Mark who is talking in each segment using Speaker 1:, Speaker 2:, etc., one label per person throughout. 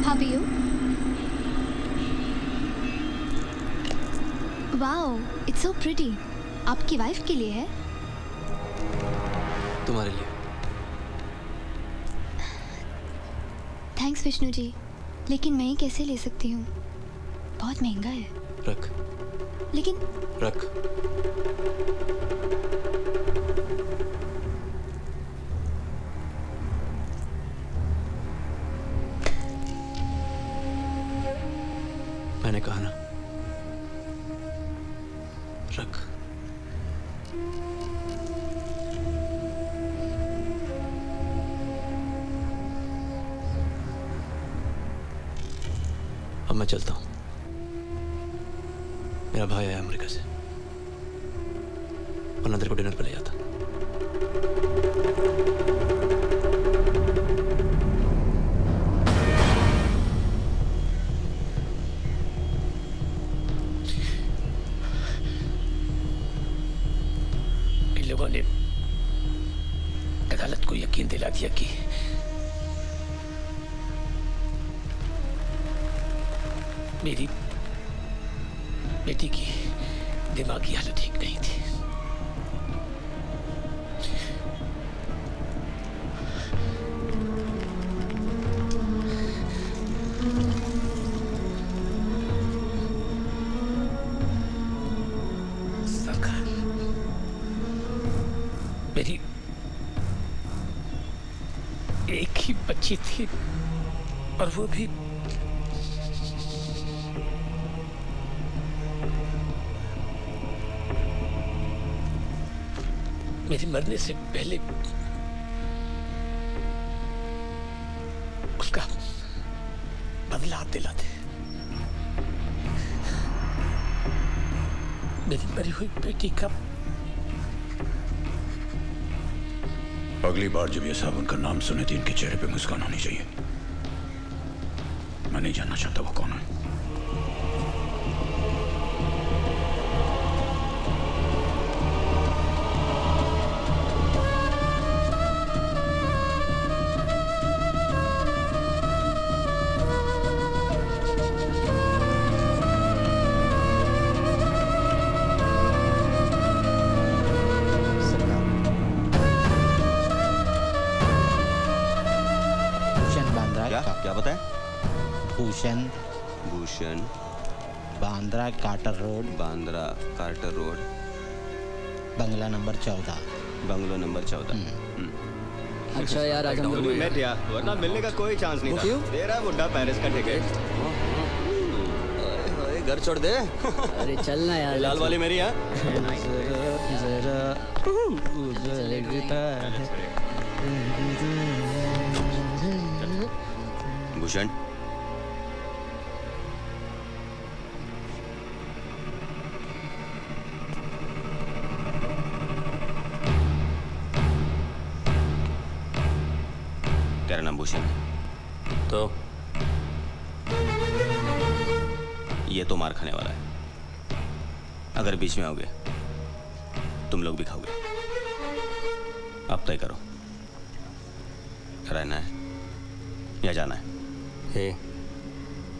Speaker 1: How are you? Wow, it's so pretty. आपकी wife के लिए है?
Speaker 2: तुम्हारे लिए।
Speaker 1: थैंक्स विष्णु जी, लेकिन मैं ही कैसे ले सकती हूँ? बहुत महंगा है।
Speaker 2: रख।
Speaker 1: लेकिन
Speaker 2: रख। मैंने कहा ना, रख। अब मैं चलता हूं। मेरा भाई आया अमेरिका से, वरना तेरे को डिनर पे ले जाता।
Speaker 3: इन लोगों ने अदालत को यकीन दिला दिया कि मेरी बेटी की दिमागी हालत ठीक नहीं थी। सरकार, मेरी एक ही बच्ची थी और वो भी मेरे मरने से पहले उसका बदला आप दिलाते। मेरी मरी हुई बेटी का
Speaker 4: अगली बार जब ये साहब उनका नाम सुने तो इनके चेहरे पे मुस्कान होनी चाहिए। मैं नहीं जानना चाहता वो कौन है।
Speaker 5: क्या बताए?
Speaker 6: Bhushan
Speaker 5: Bhushan
Speaker 6: Bandra Carter road,
Speaker 5: Bandra Carter road,
Speaker 6: बंगला नंबर 14।
Speaker 5: Bungalow number 14।
Speaker 7: अच्छा यार, आज हम लोग
Speaker 5: मिनट यार, वरना मिलने का कोई चांस नहीं था। दे रहा बुड्ढा पेरिस का टिकट। घर छोड़ दे।
Speaker 7: अरे चलना यार।
Speaker 5: लाल वाली मेरी है। भूषण, तेरा नाम भूषण
Speaker 2: तो
Speaker 5: ये तो मार खाने वाला है। अगर बीच में आओगे तुम लोग भी खाओगे। अब तय करो, रहना है या जाना है?
Speaker 2: हे,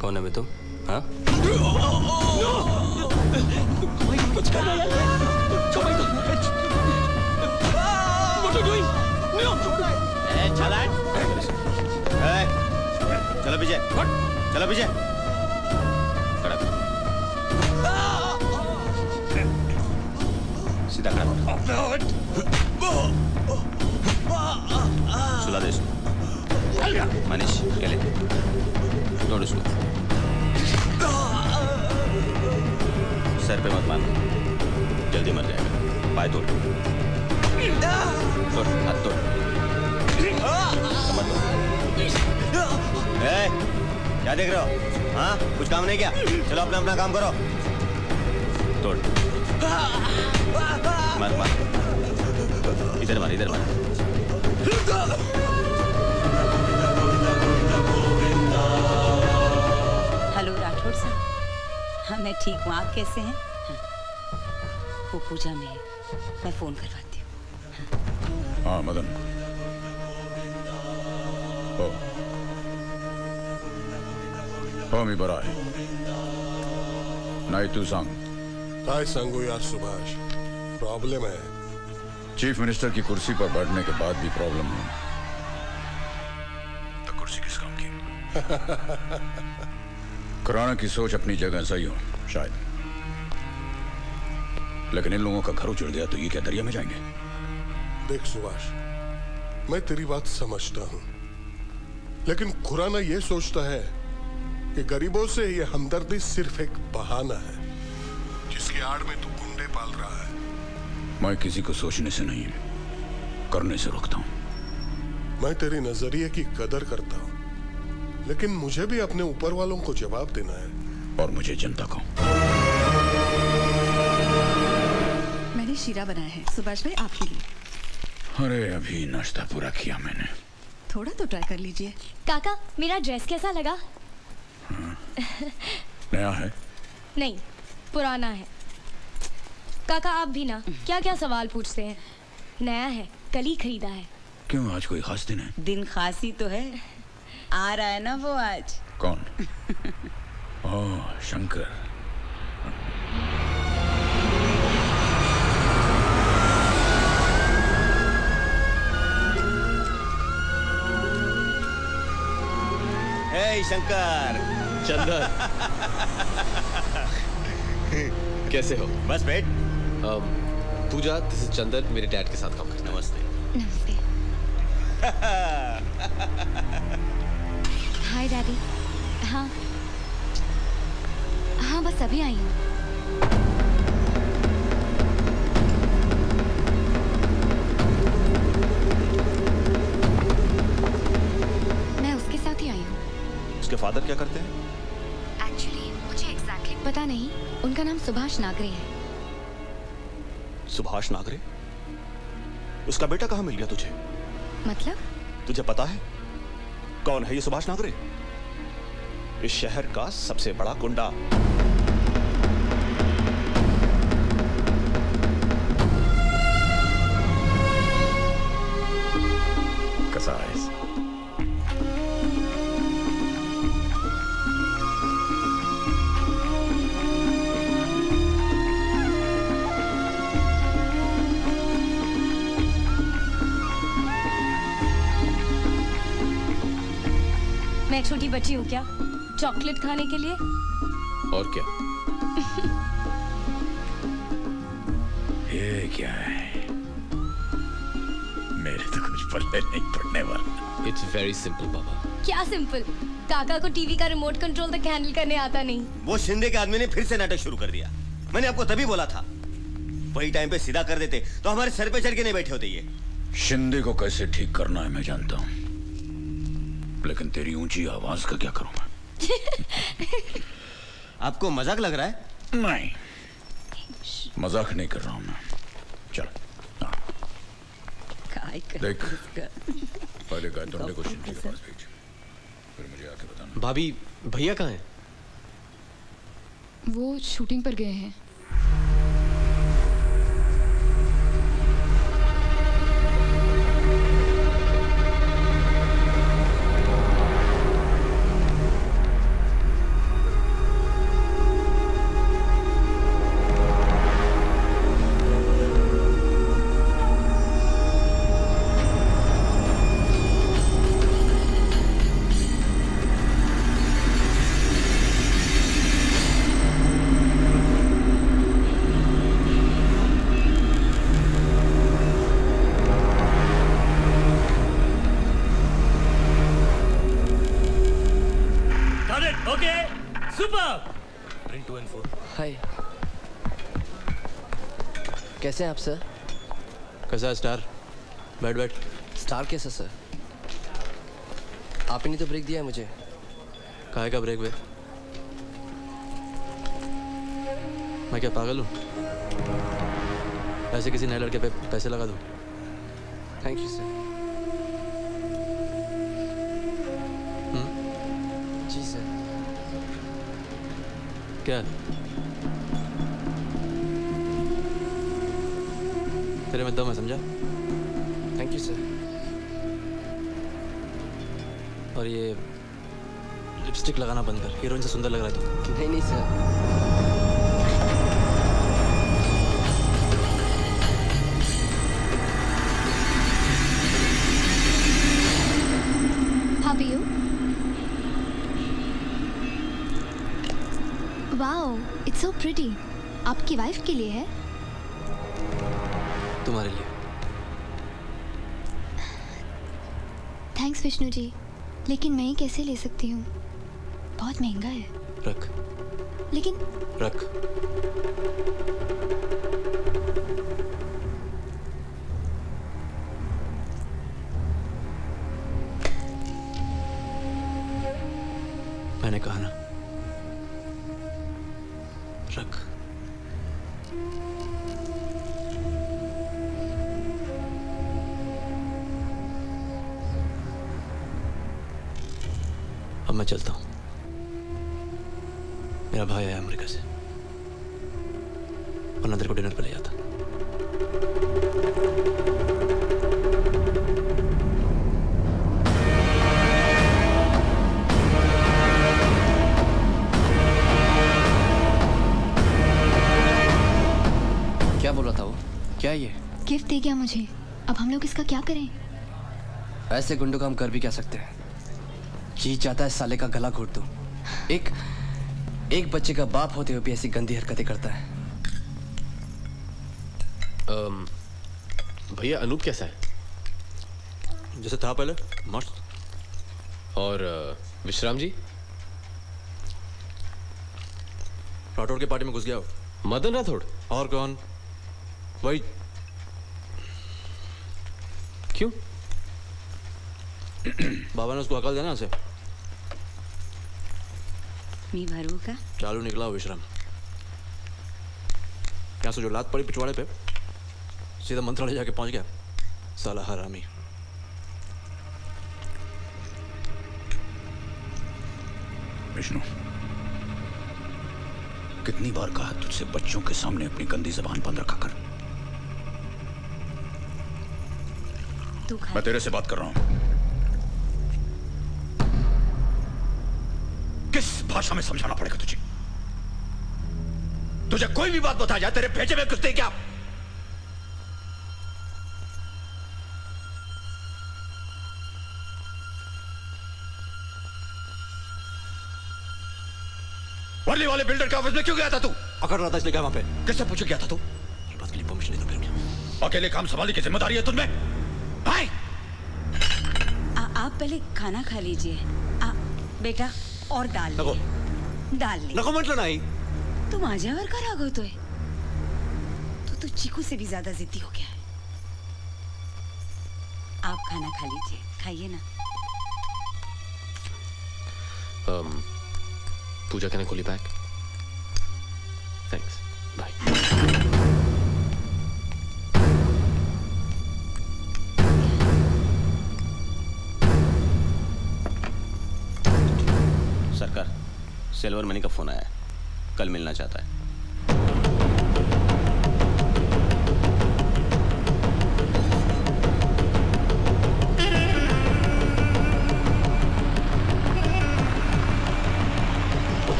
Speaker 2: कौन है बे तुम? हाँ?
Speaker 3: कुछ करना यार। What are you doing?
Speaker 5: चलो पीछे, चलो पीछे। खड़ा कर। सीधा खड़ा कर। सुला दे इसको। मनीष, ये ले, तोड़ इसको। सर पे मत मारना, जल्दी मर जाएगा। पाय तोड़, तोड़, हाथ तोड़, कमर तोड़। क्या देख रहे हो? हाँ, कुछ काम नहीं किया? चलो अपना अपना काम करो। तोड़, मार मार, इधर मार, इधर मार।
Speaker 8: हेलो राठौड़ साहब, हाँ मैं ठीक हूँ, आप कैसे हैं? वो पूजा में है, मैं फोन करवाती हूँ।
Speaker 4: हाँ मदन। ओ, Komi Barai. Naitu Sang.
Speaker 9: काय सांगू यार सुभाष, प्रॉब्लम है।
Speaker 4: चीफ मिनिस्टर की कुर्सी पर बैठने के बाद भी प्रॉब्लम है तो कुर्सी किस काम की? खुराना की सोच अपनी जगह सही हो शायद, लेकिन इन लोगों का घर उजड़ गया तो ये क्या दरिया में जाएंगे?
Speaker 9: देख सुभाष, मैं तेरी बात समझता हूँ, लेकिन खुराना ये सोचता है कि गरीबों से ये हमदर्दी सिर्फ एक बहाना है जिसकी आड़ में तू गुंडे पाल रहा है।
Speaker 4: मैं किसी को सोचने से नहीं, करने से रोकता हूँ।
Speaker 9: मैं तेरी नजरिए की कदर करता हूँ, लेकिन मुझे भी अपने ऊपर वालों को जवाब देना है।
Speaker 4: और मुझे जनता को।
Speaker 10: मैंने शीरा बनाया है सुभाष भाई आपके लिए।
Speaker 4: अरे अभी नाश्ता पूरा किया मैंने।
Speaker 10: थोड़ा तो ट्राई कर लीजिए।
Speaker 1: काका, मेरा ड्रेस कैसा लगा?
Speaker 4: नया है?
Speaker 1: नहीं, पुराना है। काका आप भी ना क्या क्या सवाल पूछते हैं। नया है, कल ही खरीदा है।
Speaker 4: क्यों, आज कोई खास दिन है?
Speaker 8: दिन खास ही तो है, आ रहा है ना वो आज।
Speaker 4: कौन? ओह शंकर।
Speaker 5: हे शंकर।
Speaker 2: चंदन। कैसे हो?
Speaker 5: बस बैठ।
Speaker 2: पूजा, दिस इज चंदन, मेरे डैड के साथ काम करता है।
Speaker 5: नमस्ते।
Speaker 1: नमस्ते। हाय डैडी। हाँ हाँ, बस अभी आई हूँ। मैं उसके साथ ही आई हूँ।
Speaker 5: उसके फादर क्या करते हैं?
Speaker 1: एक्चुअली मुझे एग्जैक्टली पता नहीं, उनका नाम सुभाष नागरे है।
Speaker 5: सुभाष नागरे? उसका बेटा कहाँ मिल गया तुझे?
Speaker 1: मतलब?
Speaker 5: तुझे पता है कौन है ये सुभाष नागरे? इस शहर का सबसे बड़ा गुंडा।
Speaker 4: कसाईस।
Speaker 1: मैं छोटी बच्ची हूँ क्या चॉकलेट खाने के लिए?
Speaker 2: और क्या?
Speaker 4: ये क्या है? मेरे तो कुछ पल्ले नहीं पड़ने वाला।
Speaker 2: इट्स वेरी सिंपल बाबा।
Speaker 1: क्या सिंपल? काका को टीवी का रिमोट कंट्रोल तक हैंडल करने आता नहीं।
Speaker 5: वो शिंदे के आदमी ने फिर से नाटक शुरू कर दिया। मैंने आपको तभी बोला था, वही टाइम पे सीधा कर देते तो हमारे सर पे चढ़ के नहीं बैठे होते ये।
Speaker 4: शिंदे को कैसे ठीक करना है मैं जानता हूँ, लेकिन तेरी ऊंची आवाज का क्या करूं मैं?
Speaker 5: आपको मजाक लग रहा है?
Speaker 4: नहीं, मजाक नहीं कर रहा हूं मैं। चल देख, पहले गायतोंडे को शिंदे के पास भेज, फिर मुझे आके बताना।
Speaker 2: भाभी, भैया कहाँ हैं?
Speaker 1: वो शूटिंग पर गए हैं।
Speaker 11: हाय, कैसे हैं आप सर?
Speaker 2: कैसा है स्टार? बैठ बैठ।
Speaker 11: स्टार कैसा सर? आप ही ने तो ब्रेक दिया है मुझे।
Speaker 2: काहे का ब्रेक बे? मैं क्या पागल हूँ? ऐसे किसी नए लड़के पे पैसे लगा दूँ?
Speaker 11: Thank you sir. जी सर।
Speaker 2: क्या? तेरे में दम है, समझा?
Speaker 11: Thank you sir.
Speaker 2: और ये
Speaker 11: लिपस्टिक लगाना बंद कर, हीरोइन से सुंदर लग रहा है तू। नहीं नहीं sir.
Speaker 1: How are you? Wow, it's so pretty. आपकी वाइफ के लिए है?
Speaker 11: तुम्हारे लिए।
Speaker 1: थैंक्स विष्णु जी, लेकिन मैं ही कैसे ले सकती हूँ? बहुत महंगा है।
Speaker 11: रख।
Speaker 1: लेकिन
Speaker 11: रख। मैंने कहा ना, रख। अब मैं चलता हूं। मेरा भाई आया अमेरिका से, वरना तेरे को डिनर पे ले जाता। क्या बोला था वो? क्या ये?
Speaker 1: गिफ्ट दे गया मुझे। अब हम लोग इसका क्या करें?
Speaker 11: ऐसे गुंडों का हम कर भी क्या सकते हैं? जी चाहता है साले का गला घोट दूं। एक बच्चे का बाप होते हुए भी ऐसी गंदी हरकतें करता है।
Speaker 2: भैया अनूप कैसा है?
Speaker 11: जैसे था पहले, मस्त।
Speaker 2: और विश्राम जी?
Speaker 11: राठौड़ के पार्टी में घुस गया हो।
Speaker 2: मदन राठौड़?
Speaker 11: और कौन? वही।
Speaker 2: क्यों?
Speaker 11: बाबा ने उसको अकल देना उसे।
Speaker 8: मी भरू का
Speaker 11: चालू निकला हो विश्राम। क्या सोचो, लात पड़ी पिछवाड़े पे, सीधा मंत्रालय जाके पहुंच गया साला हरामी।
Speaker 4: विष्णु, कितनी बार कहा तुझसे बच्चों के सामने अपनी गंदी जबान बंद रखा कर।
Speaker 8: तू खा।
Speaker 4: मैं तेरे से बात कर रहा हूं। किस भाषा में समझाना पड़ेगा तुझे? तुझे कोई भी बात बता जाए, तेरे भेजे में कुछ नहीं क्या? वर्ली वाले बिल्डर के ऑफिस में क्यों गया था तू?
Speaker 11: अकड़ रहा था इसलिए गया वहां पे।
Speaker 4: किससे पूछ गया था तू?
Speaker 11: ये बात के लिए परमिशन लेना पड़ेगा।
Speaker 4: अकेले काम संभालने की जिम्मेदारी है तुझमें? भाई
Speaker 8: आप पहले खाना खा लीजिए। बेटा और डाल
Speaker 11: नको।
Speaker 8: ले। डाल ले।
Speaker 11: नको म्हटलं नाही।
Speaker 8: तू माझ्यावर का रागवतोय? तू चीकू से भी ज्यादा जिद्दी हो गया है। आप खाना खा लीजिए, खाइए ना।
Speaker 2: Pooja can I call you back? Thanks, bye.
Speaker 5: सरकार, सिल्वर मनी का फोन आया है, कल मिलना चाहता है।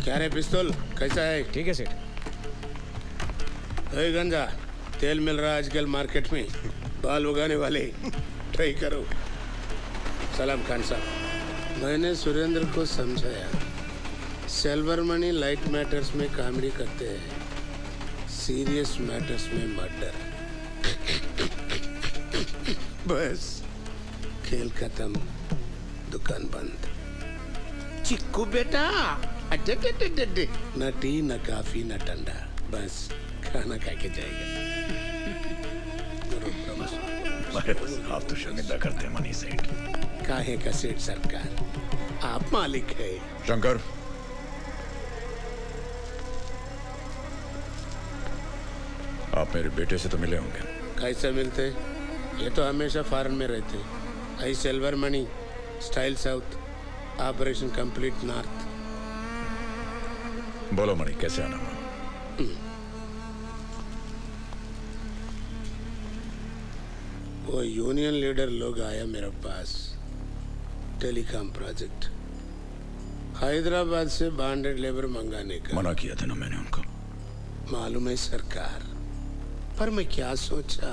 Speaker 9: क्या रे पिस्तौल, कैसा है?
Speaker 3: ठीक है सेठ।
Speaker 9: गंजा तेल मिल रहा है आजकल मार्केट में, बाल उगाने वाले ट्राई करो। सलाम खान साहब, मैंने सुरेंद्र को समझाया, सिल्वर मनी लाइट मैटर्स में कॉमेडी करते हैं, सीरियस मैटर्स में मर्डर। बस खेल खत्म, दुकान बंद। चिक्कू बेटा, अड्डे न टी न कॉफी न ठंडा, बस खाना खा के जाएगा।
Speaker 4: आप तो शर्मिंदा करते हैं मनी सेठ।
Speaker 9: काहे का सेठ सरकार, आप मालिक है।
Speaker 4: शंकर, आप मेरे बेटे से तो मिले होंगे।
Speaker 9: कैसे मिलते? ये तो हमेशा फॉरेन में रहते। आई silver money, style south, operation complete north.
Speaker 4: बोलो मणि, कैसे आना हुआ?
Speaker 12: वो यूनियन लीडर लोग आया मेरे पास, टेलीकॉम प्रोजेक्ट, हैदराबाद से बॉन्डेड लेबर मंगाने का।
Speaker 4: मना किया था ना मैंने उनको।
Speaker 12: मालूम है सरकार, पर मैं क्या सोचा,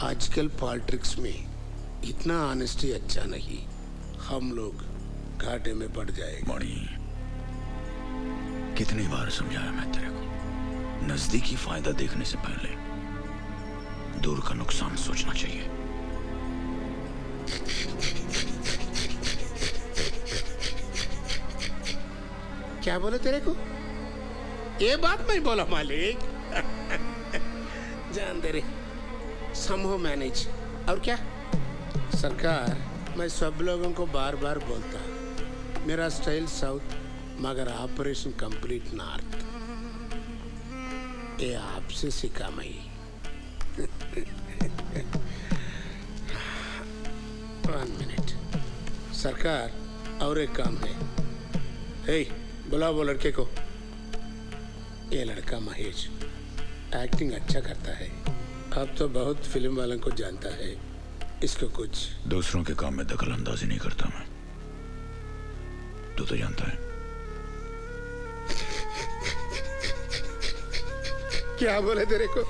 Speaker 12: आजकल पॉलिटिक्स में इतना ऑनेस्टी अच्छा नहीं, हम लोग घाटे में पड़ जाएंगे।
Speaker 4: मणि, कितनी बार समझाया मैं तेरे को, नजदीकी फायदा देखने से पहले दूर का नुकसान सोचना चाहिए।
Speaker 12: क्या बोले तेरे को? ये बात मैं बोला मालिक। जान दे रे, समहो मैनेज। और क्या सरकार, मैं सब लोगों को बार बार बोलता, मेरा स्टाइल साउथ मगर ऑपरेशन कंप्लीट नॉर्थ। ये आपसे सीखा मैं। 1 मिनट सरकार, और एक काम है। हे, बुलाओ वो लड़के को। ये लड़का महेश एक्टिंग अच्छा करता है, अब तो बहुत फिल्म वालों को जानता है। इसको कुछ
Speaker 4: दूसरों के काम में दखल अंदाजी नहीं करता मैं, तू तो जानता है।
Speaker 12: क्या बोले तेरे को?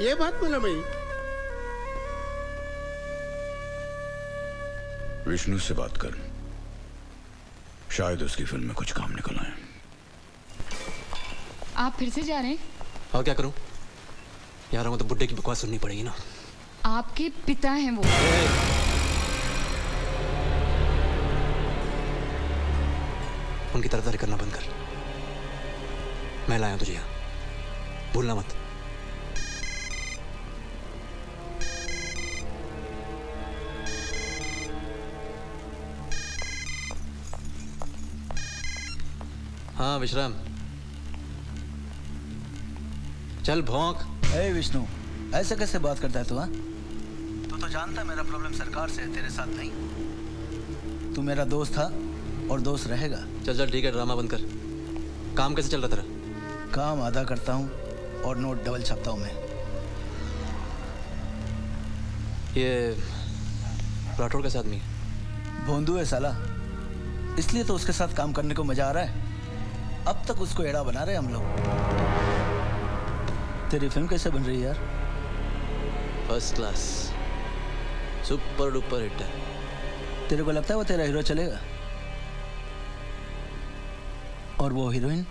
Speaker 12: ये बात बोला मैं।
Speaker 4: विष्णु से बात कर, शायद उसकी फिल्म में कुछ काम निकल आए।
Speaker 10: आप फिर से जा रहे हैं?
Speaker 11: और क्या करूं यार, हमें तो बुड्ढे की बकवास सुननी पड़ेगी ना।
Speaker 10: आपके पिता हैं वो।
Speaker 11: उनकी तरफदारी करना बंद कर। मैं लाया तुझे यहाँ, भूलना मत। हाँ विश्राम, चल भौंक।
Speaker 6: ए विष्णु, ऐसे कैसे बात करता है तू? हाँ, तू तो जानता है मेरा प्रॉब्लम सरकार से है, तेरे साथ नहीं। तू मेरा दोस्त था और दोस्त रहेगा।
Speaker 11: चल चल ठीक है, ड्रामा बंद कर। काम कैसे चल रहा तेरा?
Speaker 6: काम आधा करता हूँ और नोट डबल छापता हूँ मैं।
Speaker 11: ये राठौड़ कैसा आदमी है?
Speaker 6: भोंदू है साला, इसलिए तो उसके साथ काम करने को मजा आ रहा है। अब तक उसको एड़ा बना रहे हम लोग। तेरी फिल्म कैसे बन रही है यार?
Speaker 11: First class, super duper hit है।
Speaker 6: तेरे को लगता है वो तेरा हीरो चलेगा? और वो हीरोइन?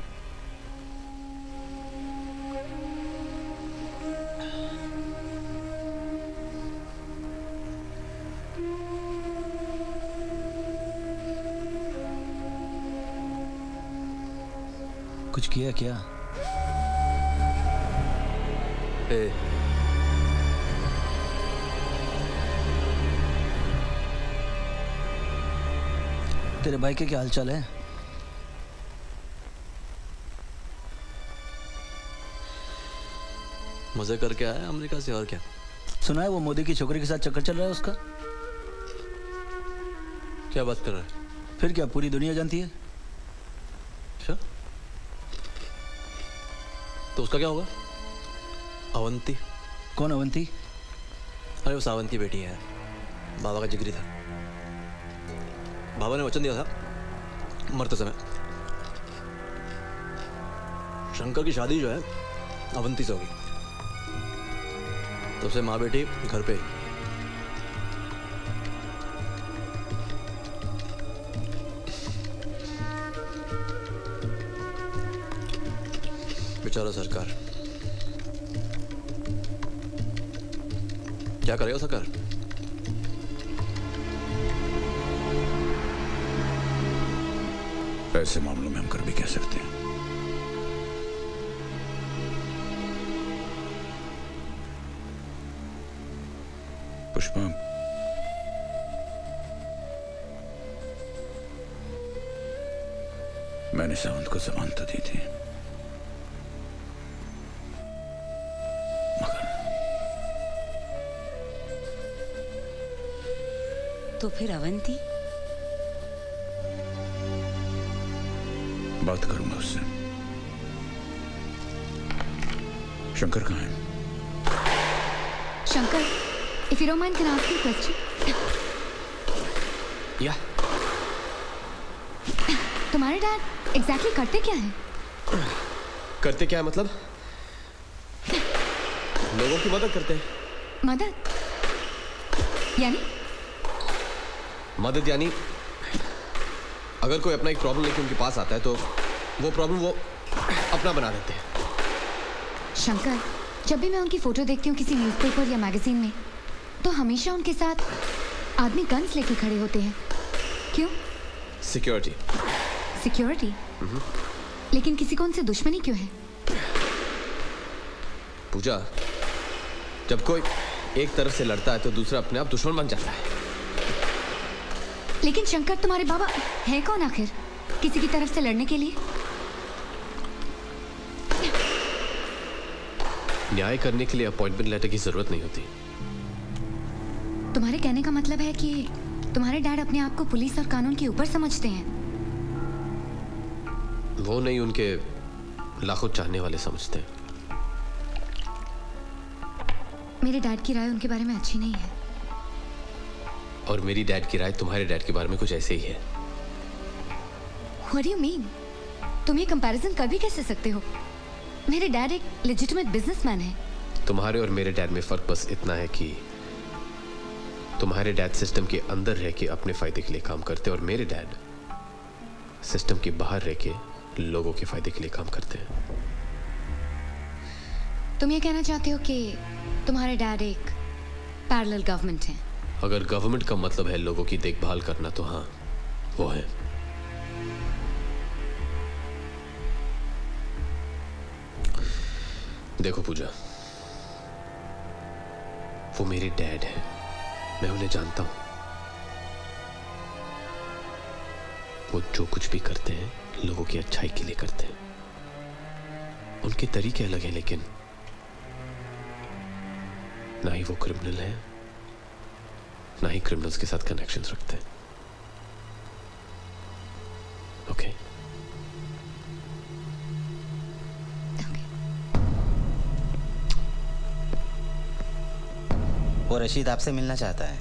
Speaker 6: कुछ किया क्या? तेरे भाई के क्या हालचाल है?
Speaker 11: मजे करके आया अमेरिका से, और क्या?
Speaker 6: सुना है वो मोदी की छोकरी के साथ चक्कर चल रहा है उसका।
Speaker 11: क्या बात कर रहा है?
Speaker 6: फिर क्या, पूरी दुनिया जानती है।
Speaker 11: अच्छा, तो उसका क्या होगा? अवंती?
Speaker 6: कौन अवंती?
Speaker 11: अरे वो सावंत की बेटी है, बाबा का जिगरी था। बाबा ने वचन दिया था मरते समय, शंकर की शादी जो है अवंती से होगी। तो से माँ बेटी घर पे। बेचारा सरकार, क्या करेगा सरकार?
Speaker 4: ऐसे मामलों में हम कर भी कह सकते हैं। पुष्पा, मैंने सावंत को जमानत तो दी थी, मगर
Speaker 8: तो फिर अवंती?
Speaker 4: बात करूंगा उससे। शंकर कहाँ है?
Speaker 10: Shankar?
Speaker 1: If you don't mind, can I ask you a question?
Speaker 2: या
Speaker 1: तुम्हारे डैड एग्जैक्टली करते क्या हैं?
Speaker 2: करते क्या है मतलब? लोगों की मदद करते हैं।
Speaker 1: मदद? यानी?
Speaker 2: मदद यानी अगर कोई अपना एक प्रॉब्लम लेके उनके पास आता है तो वो प्रॉब्लम वो अपना बना देते हैं।
Speaker 1: शंकर, जब भी मैं उनकी फोटो देखती हूँ किसी न्यूज़पेपर या मैगजीन में, तो हमेशा उनके साथ आदमी गन्स लेके खड़े होते हैं। क्यों?
Speaker 2: सिक्योरिटी।
Speaker 1: सिक्योरिटी? लेकिन किसी को उनसे दुश्मनी क्यों है?
Speaker 2: पूजा, जब कोई एक तरफ से लड़ता है तो दूसरा अपने आप दुश्मन बन जाता है।
Speaker 1: लेकिन शंकर, तुम्हारे बाबा है कौन आखिर किसी की तरफ से लड़ने के लिए?
Speaker 2: न्याय करने के लिए अपॉइंटमेंट लेटर की जरूरत नहीं होती।
Speaker 1: तुम्हारे कहने का मतलब है कि तुम्हारे डैड अपने आप को पुलिस और कानून के ऊपर समझते हैं?
Speaker 2: वो नहीं, उनके लाखों चाहने वाले समझते हैं।
Speaker 1: मेरे डैड की राय उनके बारे में अच्छी नहीं है।
Speaker 2: और मेरी डैड की राय तुम्हारे डैड के बारे में कुछ ऐसे ही है।
Speaker 1: What do you mean? तुम ये कंपैरिजन कर भी कैसे सकते हो? मेरे डैड एक लेजिटिमेट बिजनेसमैन है।
Speaker 2: तुम्हारे और मेरे डैड में फर्क बस इतना है कि तुम्हारे डैड सिस्टम के अंदर रह के अपने फायदे के लिए काम करते हैं और मेरे डैड सिस्टम के बाहर रह के लोगों के फायदे के लिए काम करते हैं।
Speaker 1: तुम ये कहना चाहते हो कि तुम्हारे डैड एक पैरेलल गवर्नमेंट है?
Speaker 2: अगर गवर्नमेंट का मतलब है लोगों की देखभाल करना तो हाँ, वो है। देखो पूजा, वो मेरे डैड है, मैं उन्हें जानता हूं। वो जो कुछ भी करते हैं लोगों की अच्छाई के लिए करते हैं। उनके तरीके अलग हैं, लेकिन ना ही वो क्रिमिनल है, ना ही क्रिमिनल्स के साथ कनेक्शंस रखते हैं। ओके?
Speaker 5: वो रशीद आपसे मिलना चाहता है।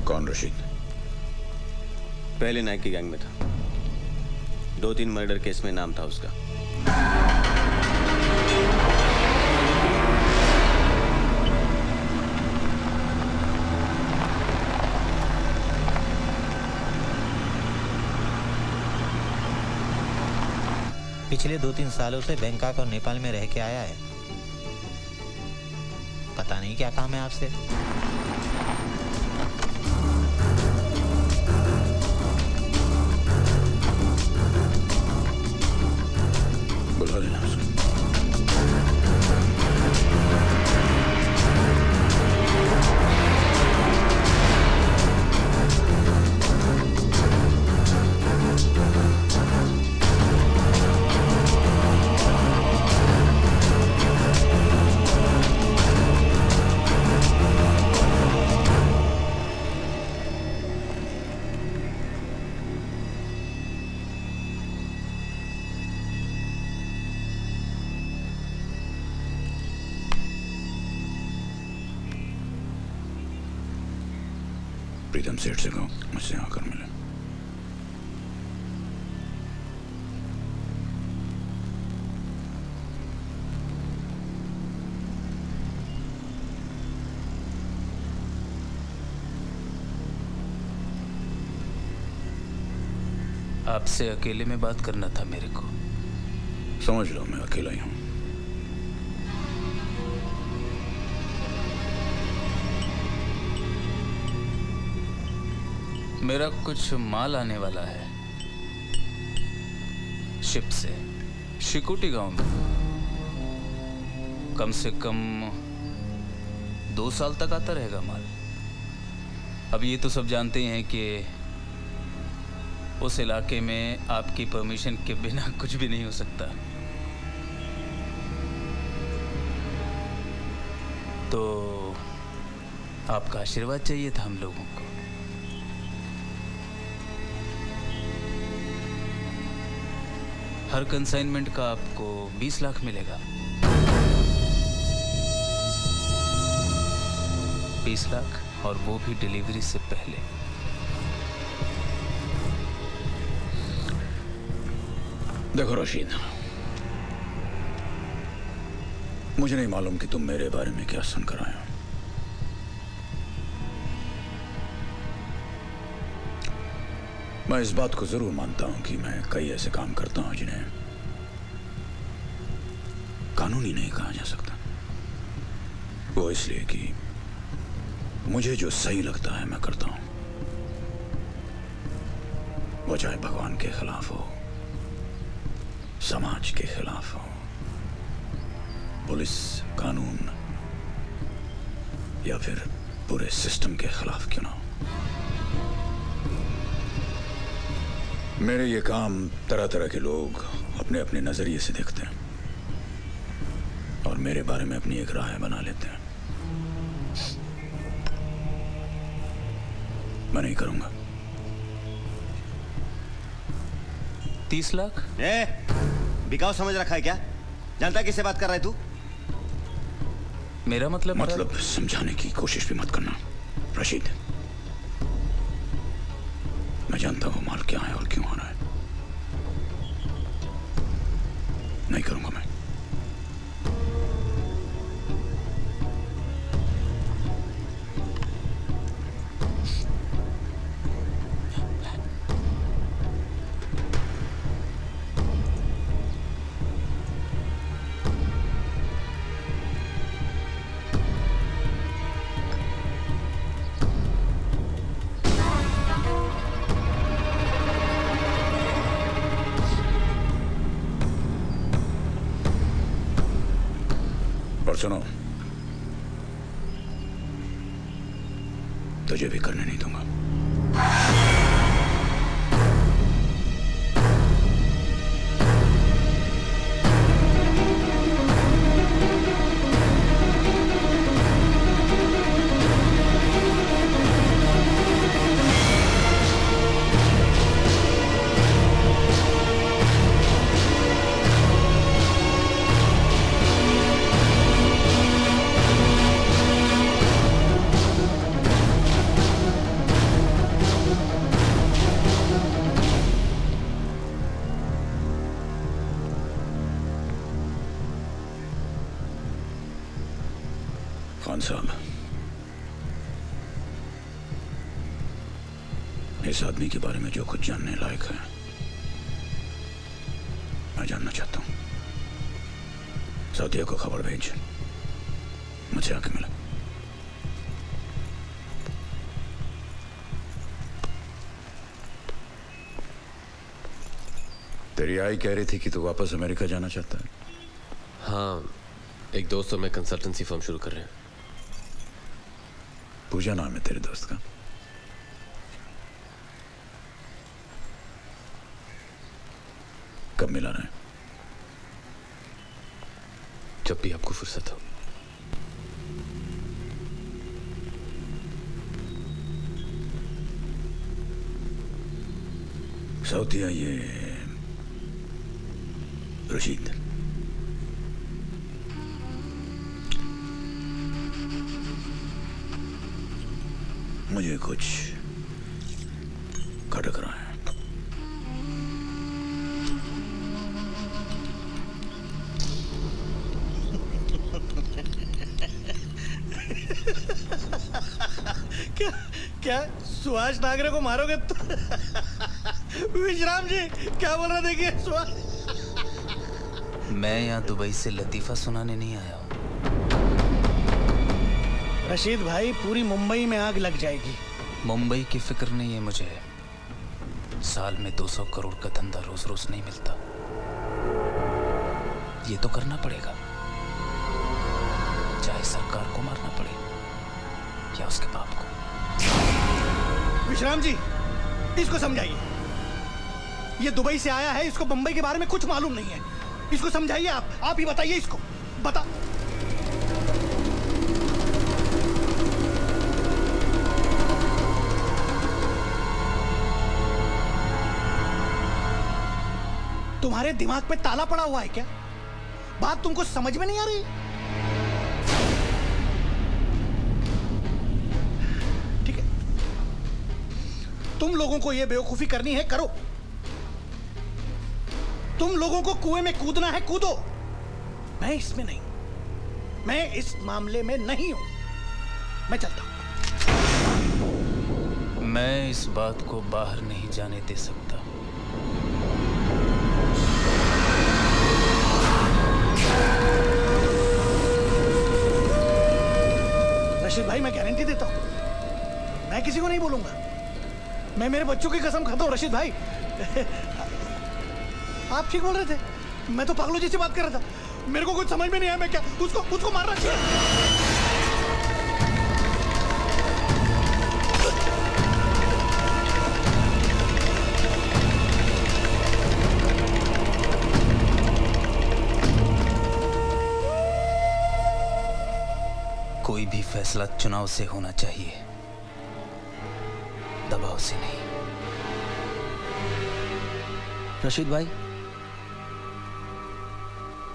Speaker 4: कौन रशीद?
Speaker 5: पहले नाइक की गैंग में था, 2-3 मर्डर केस में नाम था उसका।
Speaker 13: पिछले 2-3 सालों से बैंकॉक और नेपाल में रह के आया है। पता नहीं क्या काम है आपसे।
Speaker 4: बुला लेना उसको। प्रीतम सेठ से कहो मुझसे आकर मिले।
Speaker 3: आपसे अकेले में बात करना था मेरे को।
Speaker 4: समझ लो मैं अकेला ही हूं।
Speaker 3: मेरा कुछ माल आने वाला है शिप से शिकुटी गांव में। कम से कम 2 साल तक आता रहेगा माल। अब ये तो सब जानते हैं कि उस इलाके में आपकी परमिशन के बिना कुछ भी नहीं हो सकता। तो आपका आशीर्वाद चाहिए था हम लोगों को। हर कंसाइनमेंट का आपको 20 लाख मिलेगा। 20 लाख और वो भी डिलीवरी से पहले।
Speaker 4: देखो रशीद, मुझे नहीं मालूम कि तुम मेरे बारे में क्या सुनकर आए हो। मैं इस बात को जरूर मानता हूं कि मैं कई ऐसे काम करता हूं जिन्हें कानूनी नहीं कहा जा सकता। वो इसलिए कि मुझे जो सही लगता है मैं करता हूं, वो चाहे भगवान के खिलाफ हो, समाज के खिलाफ हो, पुलिस, कानून या फिर पूरे सिस्टम के खिलाफ क्यों ना हो। मेरे ये काम तरह तरह के लोग अपने अपने नजरिए से देखते हैं और मेरे बारे में अपनी एक राय बना लेते हैं। मैं नहीं करूंगा।
Speaker 3: 30 लाख?
Speaker 5: बिकाऊ समझ रखा है क्या? जानता है किससे बात कर रहा है तू?
Speaker 3: मेरा मतलब
Speaker 4: समझाने की कोशिश भी मत करना रशीद। मैं जानता हूं माल क्या है और क्यों आ रहा है। नहीं करूंगा मैं। और सुनो, तुझे भी करने नहीं दूंगा। खान साहब, इस आदमी के बारे में जो कुछ जानने लायक है मैं जानना चाहता हूं। साथिया को खबर भेज, मुझे आके मिला। तेरी आई कह रही थी कि तू वापस अमेरिका जाना चाहता है।
Speaker 2: हाँ, एक दोस्त और मैं कंसल्टेंसी फर्म शुरू कर रहे हैं।
Speaker 4: पूजा नाम है तेरे दोस्त का? कब मिला रहे?
Speaker 2: जब भी आपको फुर्सत हो।
Speaker 4: साउथिया, ये रशीद मुझे कुछ खटक रहा है।
Speaker 6: क्या सुभाष नागरे को मारोगे तो? विश्राम जी क्या बोल रहे? देखिए सुभाष,
Speaker 3: मैं यहाँ दुबई से लतीफा सुनाने नहीं आया हूँ।
Speaker 6: रशीद भाई, पूरी मुंबई में आग लग जाएगी।
Speaker 3: मुंबई की फिक्र नहीं है मुझे। साल में 200 करोड़ का धंधा रोज रोज नहीं मिलता। ये तो करना पड़ेगा, चाहे सरकार को मारना पड़े या उसके बाप को।
Speaker 6: विश्राम जी, इसको समझाइए। ये दुबई से आया है, इसको मुंबई के बारे में कुछ मालूम नहीं है। इसको समझाइए। आप ही बताइए इसको। बता। तुम्हारे दिमाग पे ताला पड़ा हुआ है क्या? बात तुमको समझ में नहीं आ रही? तुम लोगों को ये बेवकूफी करनी है करो, तुम लोगों को कुएं में कूदना है कूदो, मैं इसमें नहीं, मैं इस मामले में नहीं हूं, मैं चलता हूं।
Speaker 3: मैं इस बात को बाहर नहीं जाने दे सकता।
Speaker 6: रशीद भाई, मैं गारंटी देता हूं, मैं किसी को नहीं बोलूंगा, मैं मेरे बच्चों की कसम खाता हूं। रशीद भाई, आप ठीक बोल रहे थे, मैं तो पागलों जैसी बात कर रहा था, मेरे को कुछ समझ में नहीं आया, मैं क्या उसको मारना चाहिए।
Speaker 3: कोई भी फैसला चुनाव से होना चाहिए, दबाव से नहीं।
Speaker 6: रशीद भाई,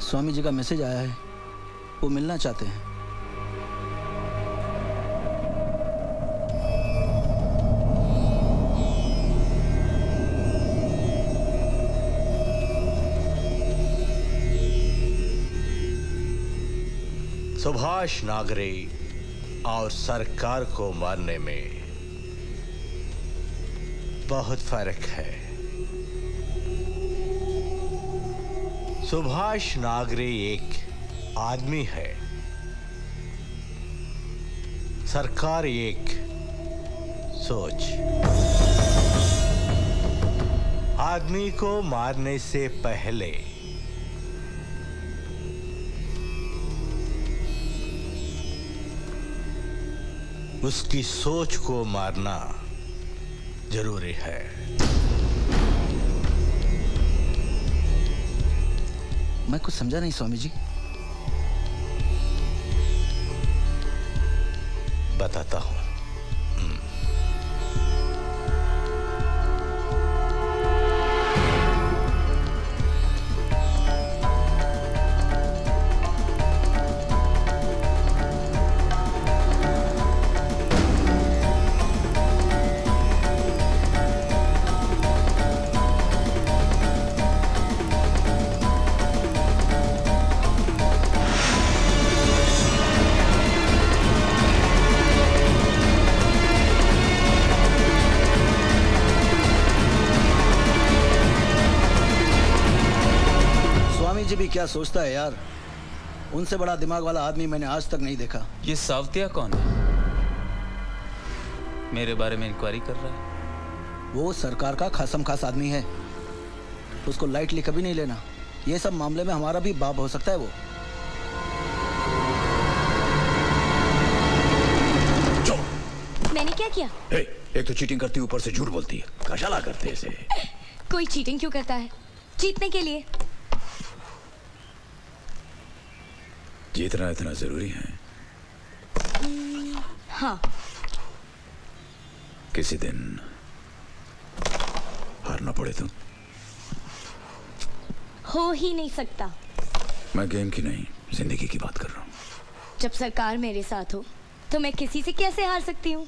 Speaker 6: स्वामी जी का मैसेज आया है, वो मिलना चाहते हैं।
Speaker 14: सुभाष नागरे और सरकार को मारने में बहुत फर्क है। सुभाष नागरे एक आदमी है, सरकार एक सोच। आदमी को मारने से पहले उसकी सोच को मारना जरूरी है।
Speaker 6: मैं कुछ समझा नहीं स्वामी जी।
Speaker 14: बताता हूं।
Speaker 6: भी क्या सोचता है यार, उनसे बड़ा दिमाग वाला आदमी मैंने आज तक नहीं देखा।
Speaker 3: ये सावतिया कौन है? मेरे बारे में इंक्वायरी कर रहा है?
Speaker 6: वो सरकार का खासम खास आदमी है, उसको लाइटली कभी नहीं लेना। ये सब मामले में हमारा भी बाप हो सकता है वो।
Speaker 15: मैंने क्या किया?
Speaker 4: एक तो चीटिंग करती है, ऊपर से झूठ बोलती है। कशाला करते हैं इसे?
Speaker 15: कोई चीटिंग क्यों करता है? जीतने के लिए।
Speaker 4: जीतना इतना जरूरी है?
Speaker 15: हाँ।
Speaker 4: किसी दिन हारना पड़े तो?
Speaker 15: हो ही नहीं सकता।
Speaker 4: मैं गेम की नहीं, जिंदगी की बात कर रहा हूँ।
Speaker 15: जब सरकार मेरे साथ हो तो मैं किसी से कैसे हार सकती हूँ?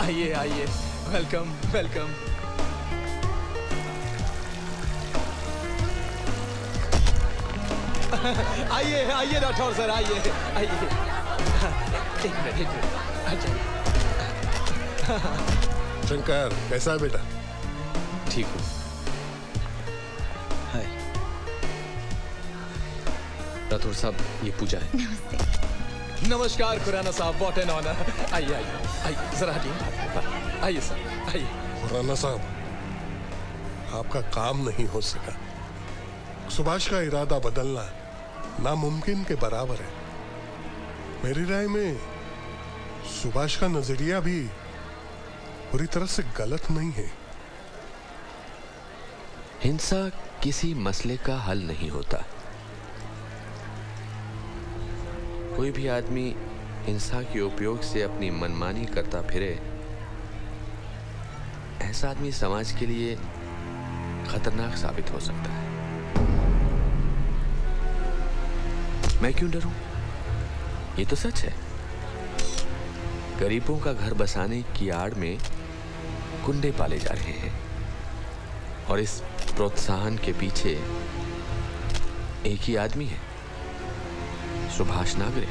Speaker 16: आइए आइए, वेलकम वेलकम। आइए आइए राठौर सर, आइए आइए। एक मिनट अच्छा।
Speaker 9: शंकर कैसा है बेटा?
Speaker 2: ठीक हूँ।
Speaker 6: हाय
Speaker 2: राठौर साहब, ये पूजा है।
Speaker 16: नमस्कार खुराना साहब, व्हाट एन ऑनर। आइए आइए आइए, जरा हटिए। आइए सर, आइए।
Speaker 9: खुराना साहब, आपका काम नहीं हो सका। सुभाष का इरादा बदलना नामुमकिन के बराबर है। मेरी राय में सुभाष का नजरिया भी पूरी तरह से गलत नहीं है।
Speaker 17: हिंसा किसी मसले का हल नहीं होता। कोई भी आदमी हिंसा के उपयोग से अपनी मनमानी करता फिरे, ऐसा आदमी समाज के लिए खतरनाक साबित हो सकता है। मैं क्यों डरूं? ये तो सच है। गरीबों का घर बसाने की आड़ में गुंडे पाले जा रहे हैं और इस प्रोत्साहन के पीछे एक ही आदमी है, सुभाष नागरे।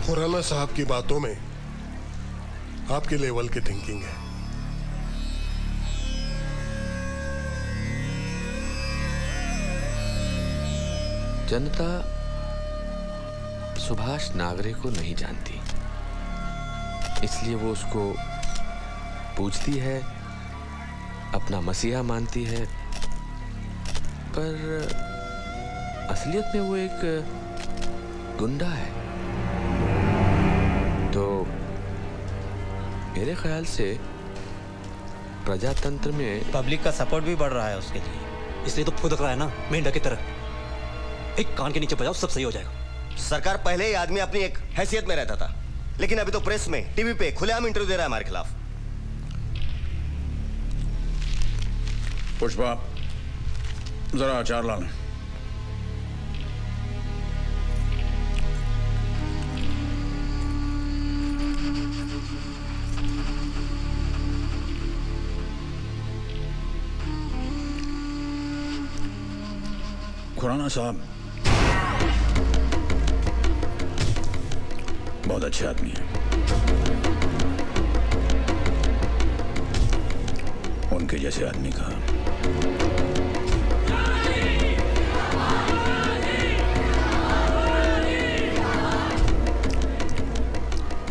Speaker 9: खुराना साहब की बातों में आपके लेवल की थिंकिंग है।
Speaker 17: जनता सुभाष नागरे को नहीं जानती, इसलिए वो उसको पूजती है, अपना मसीहा मानती है, पर असलियत में वो एक गुंडा है। तो मेरे ख्याल से प्रजातंत्र में
Speaker 13: पब्लिक का सपोर्ट भी बढ़ रहा है उसके लिए।
Speaker 11: इसलिए तो फुदक रहा है ना, मेंढक की तरह। एक कान के नीचे बजाओ, सब सही हो जाएगा।
Speaker 5: सरकार पहले ही आदमी अपनी एक हैसियत में रहता था, लेकिन अभी तो प्रेस में, टीवी पे खुलेआम इंटरव्यू दे रहा है हमारे खिलाफ।
Speaker 4: पुष्पा, जरा अचार ला लें। खुराना साहब बहुत अच्छे आदमी हैं। उनके जैसे आदमी का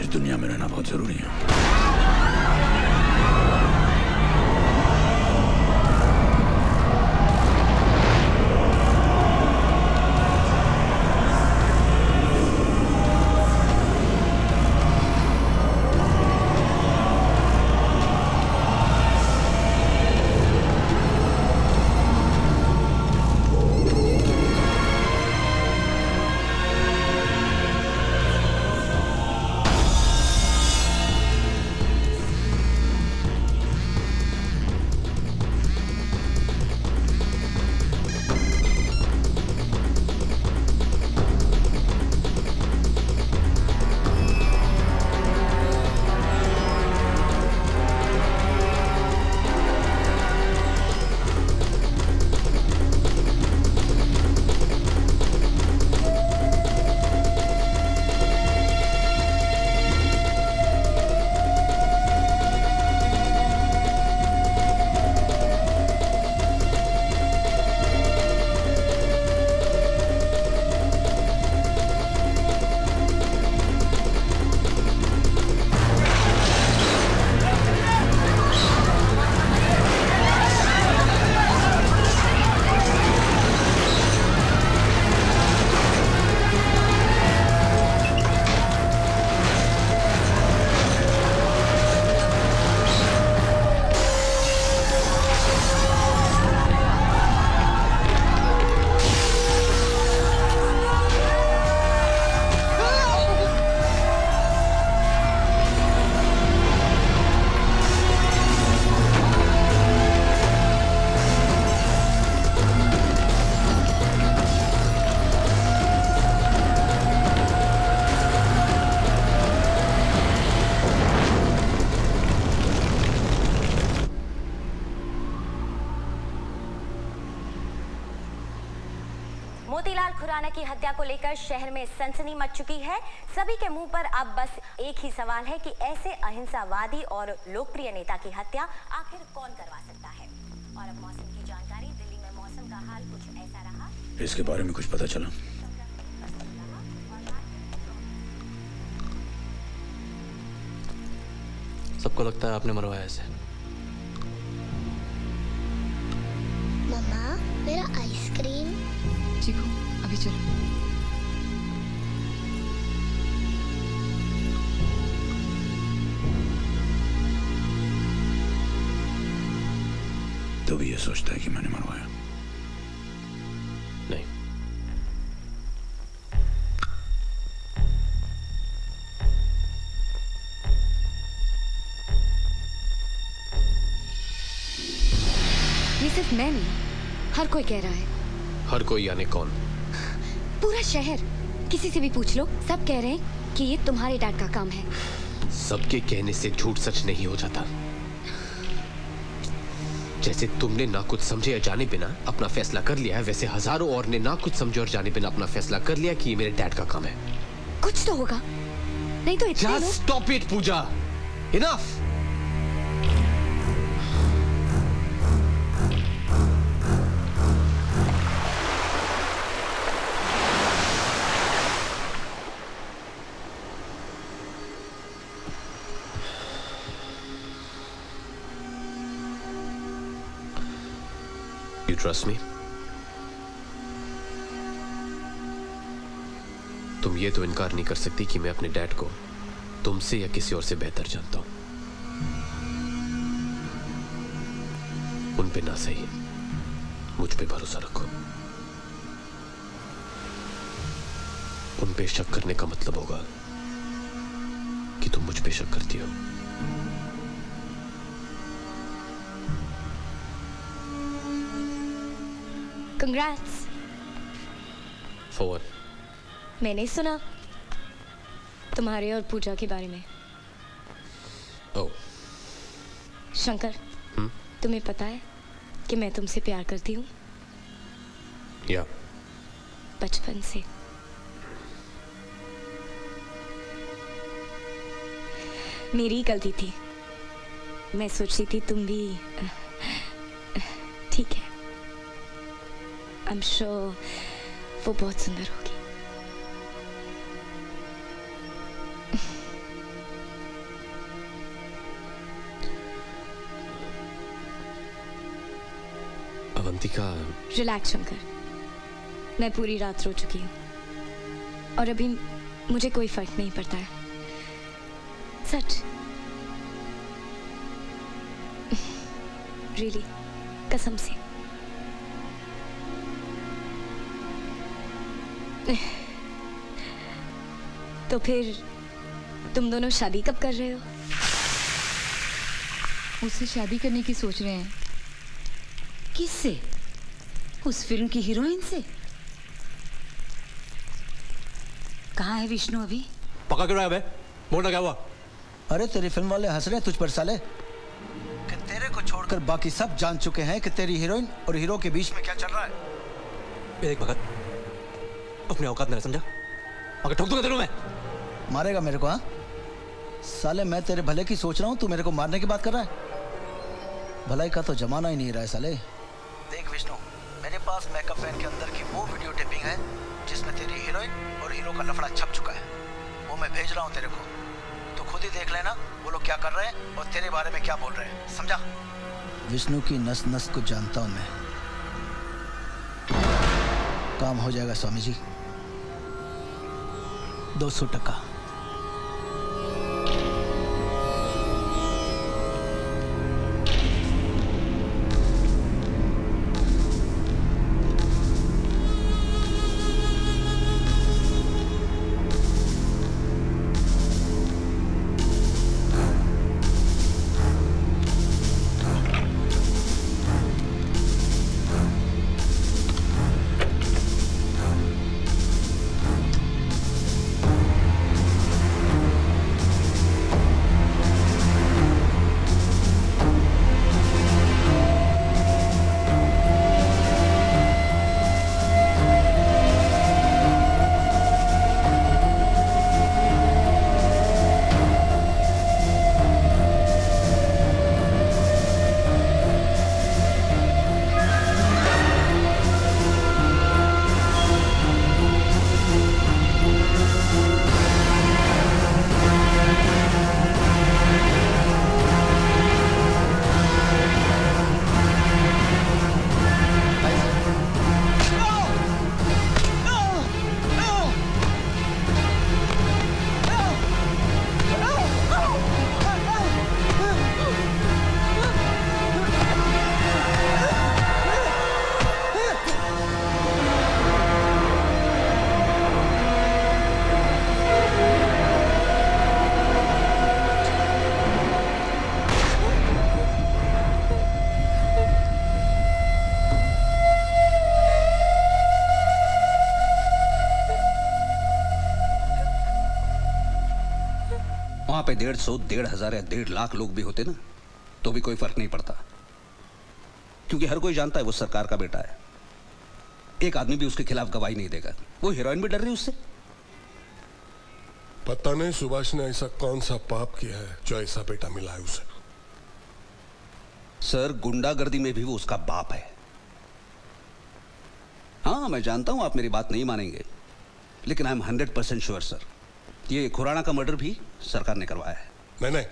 Speaker 4: इस दुनिया में रहना बहुत जरूरी है।
Speaker 15: मोतीलाल खुराना की हत्या को लेकर शहर में सनसनी मच चुकी है। सभी के मुंह पर अब बस एक ही सवाल है कि ऐसे अहिंसावादी और लोकप्रिय नेता की हत्या आखिर कौन करवा सकता है। और अब मौसम की जानकारी। दिल्ली में मौसम का हाल कुछ ऐसा रहा।
Speaker 4: इसके बारे में कुछ पता चला?
Speaker 11: सबको लगता है आपने मरवाया इसे।
Speaker 18: मम्मा, मेरा आइसक्रीम।
Speaker 1: चीकू, अभी चलो।
Speaker 4: तो भी ये सोचता है कि मैंने मरवाया।
Speaker 1: ये सिर्फ मैं नहीं, हर कोई कह रहा है।
Speaker 2: हर कोई यानी कौन?
Speaker 1: पूरा शहर, किसी से भी पूछ लो, सब कह रहे हैं कि ये तुम्हारे डैड का काम है।
Speaker 2: सबके कहने से झूठ सच नहीं हो जाता। जैसे तुमने ना कुछ समझे या जाने बिना अपना फैसला कर लिया है, वैसे हजारों और ने ना कुछ समझे और जाने बिना अपना फैसला कर लिया कि ये मेरे डैड का काम है।
Speaker 1: कुछ तो होगा, नहीं तो इतने लोग...
Speaker 2: stop it Pooja, enough. You trust me? तुम ये तो इनकार नहीं कर सकती कि मैं अपने डैड को तुमसे या किसी और से बेहतर जानता हूं। उन पे ना सही, मुझ पे भरोसा रखो। उन पे शक करने का मतलब होगा कि तुम मुझ पे शक करती हो।
Speaker 15: Congrats.
Speaker 2: For what?
Speaker 15: मैंने सुना तुम्हारे और पूजा के बारे में।
Speaker 2: Oh.
Speaker 15: शंकर, तुम्हें पता है कि मैं तुमसे प्यार करती हूँ?
Speaker 2: या
Speaker 15: बचपन से। मेरी गलती थी, मैं सोचती थी तुम भी ठीक है। I'm sure वो बहुत सुंदर होगी।
Speaker 2: अवंतिका,
Speaker 15: रिलैक्स शंकर, मैं पूरी रात रो चुकी हूँ और अभी मुझे कोई फर्क नहीं पड़ता है, सच। रियली, कसम से। तो फिर तुम दोनों शादी कब कर रहे हो?
Speaker 1: उससे शादी करने की सोच रहे हैं।
Speaker 8: किससे? उस फिल्म की हीरोइन से? कहाँ है विष्णु अभी?
Speaker 11: पका क्यों रहा है बे? बोलना क्या हुआ?
Speaker 6: अरे तेरी फिल्म वाले हंस रहे हैं तुझ पर साले, कि तेरे को छोड़कर बाकी सब जान चुके हैं कि तेरी हीरोइन और हीरो के बीच में क्या चल रहा है।
Speaker 11: देख भगत, अपनी औकात में समझा, अगर ठोक दूंगा तेरे को मैं।
Speaker 6: मारेगा मेरे को? हाँ साले, मैं तेरे भले की सोच रहा हूँ, तू मेरे को मारने की बात कर रहा है। भलाई का तो जमाना ही नहीं रहा है साले। देख विष्णु, मेरे पास मेकअप वैन के अंदर की वो वीडियो टेपिंग है जिसमें तेरी हीरोइन और हीरो का लफड़ा छप चुका है। वो मैं भेज रहा हूँ तेरे को, तो खुद ही देख लेना वो लोग क्या कर रहे हैं और तेरे बारे में क्या बोल रहे हैं, समझा? विष्णु की नस नस को जानता हूँ मैं। काम हो जाएगा स्वामी जी, 200%।
Speaker 19: पे 150, 1,500 या 1.5 लाख लोग भी होते ना तो भी कोई फर्क नहीं पड़ता, क्योंकि हर कोई जानता है वो सरकार का बेटा है। एक आदमी भी उसके खिलाफ गवाही नहीं देगा। वो हीरोइन भी डर रही उससे।
Speaker 9: पता नहीं सुभाष ने ऐसा कौन सा पाप किया है जो ऐसा बेटा मिला है उसे।
Speaker 19: सर, गुंडागर्दी में भी वो उसका बाप है। हाँ, मैं जानता हूं आप मेरी बात नहीं मानेंगे, लेकिन आई एम 100% श्योर सर, ये खुराना का मर्डर भी सरकार ने करवाया है।
Speaker 9: नहीं,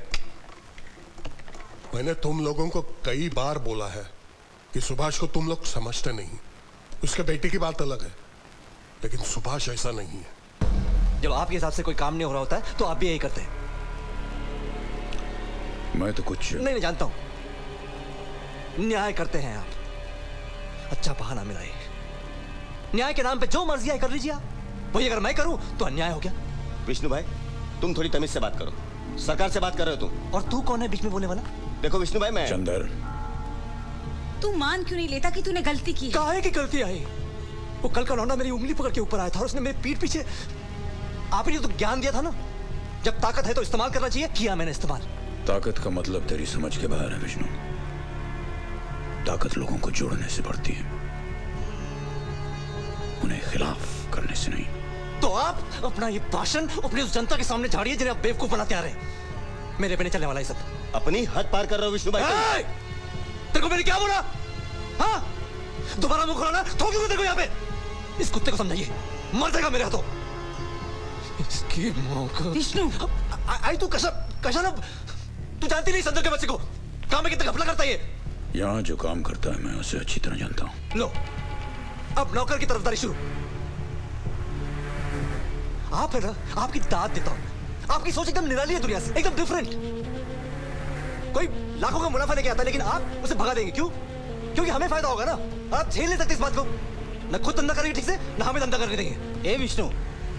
Speaker 9: मैंने तुम लोगों को कई बार बोला है कि सुभाष को तुम लोग समझते नहीं। उसके बेटे की बात अलग है, लेकिन सुभाष ऐसा नहीं है।
Speaker 11: जब आपके हिसाब से कोई काम नहीं हो रहा होता है तो आप भी यही करते हैं।
Speaker 4: मैं तो कुछ
Speaker 11: नहीं जानता हूं। न्याय करते हैं आप। अच्छा बहाना मिला ये। न्याय के नाम पे जो मर्जी है कर लीजिए आप। वही अगर मैं करूं तो अन्याय हो गया।
Speaker 5: विष्णु भाई, तुम थोड़ी तमीज से बात करो। सरकार से बात कर रहे हो तुम।
Speaker 11: और तू कौन है बीच में बोलने वाला?
Speaker 5: देखो विष्णु भाई, मैं
Speaker 4: चंदर,
Speaker 8: तू मान क्यों नहीं लेता कि तूने गलती की है?
Speaker 11: काहे की गलती आई? वो कल का लौंडा मेरी उंगली पकड़ के ऊपर आया था और उसने मेरी पीठ पीछे आप ही तो ज्ञान दिया था ना, जब ताकत है तो इस्तेमाल करना चाहिए। किया मैंने इस्तेमाल।
Speaker 4: ताकत का मतलब तेरी समझ के बाहर है विष्णु। ताकत लोगों को जोड़ने से बढ़ती है, उन्हें खिलाफ करने से नहीं।
Speaker 11: तो आप अपना ये भाषण अपनी उस जनता के सामने झाड़िए जिन्हें आप बेवकूफ बनाते आ रहे हैं। मेरे पे नहीं चलने वाला ये सब।
Speaker 5: अपनी हद पार कर रहे हो विष्णु भाई।
Speaker 11: तेरे को मैंने क्या बोला? हाँ, दोबारा मुंह खोलना ठोकूंगा तेरे को यहाँ पे। इस कुत्ते को समझाइए, मर जाएगा मेरे हाथों। इसकी मौका।
Speaker 8: विष्णु,
Speaker 11: आई तू कशन अब तू जानती नहीं संदर के बच्चे को काम में कितना घपला करता है ये।
Speaker 4: यहाँ जो काम करता है मैं उसे अच्छी तरह जानता हूँ।
Speaker 11: लो, अब नौकर की तरफदारी शुरू। आप है ना, आपकी दाद देता हूं। आपकी सोच एकदम निराली है दुनिया से, एकदम डिफरेंट। कोई लाखों का मुनाफा लेके आता है, लेकिन आप उसे भगा देंगे। क्यों? क्योंकि हमें फायदा होगा ना। आप झेल नहीं सकते इस बात को। न खुद धंधा करेंगे ठीक से, न हमें धंधा करने देंगे।
Speaker 13: ए विष्णु,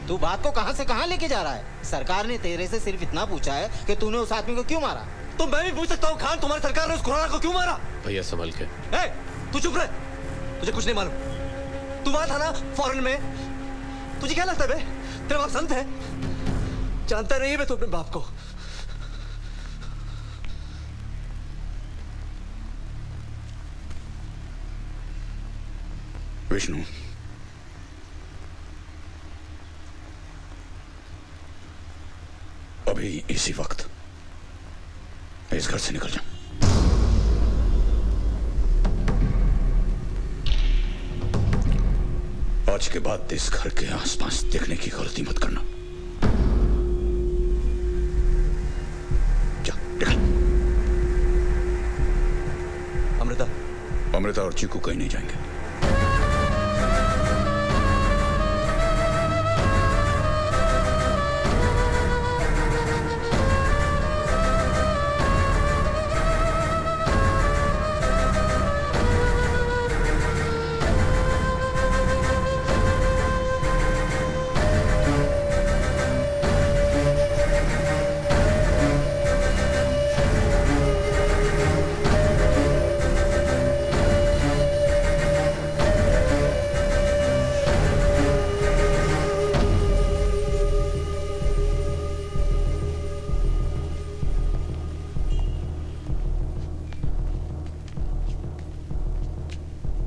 Speaker 13: तू बात को कहां से कहां लेके जा रहा है? सरकार ने तेरे से सिर्फ इतना पूछा है कि तूने उस आदमी को क्यों मारा।
Speaker 11: तो मैं भी पूछ सकता हूँ, खान तुम्हारी सरकार ने उस खुराना को क्यों मारा?
Speaker 2: भैया संभल के।
Speaker 11: तू चुप रहे, तुझे कुछ नहीं मालूम। तू वहां था ना फॉरेन में, तुझे क्या लगता है बे? तेरा बाप संत है? जानता नहीं है बे तू अपने बाप को।
Speaker 4: विष्णु, अभी इसी वक्त इस घर से निकल जा। आज के बाद इस घर के आसपास देखने की गलती मत करना। जा, निकल। अमृता और चीकू कहीं नहीं जाएंगे।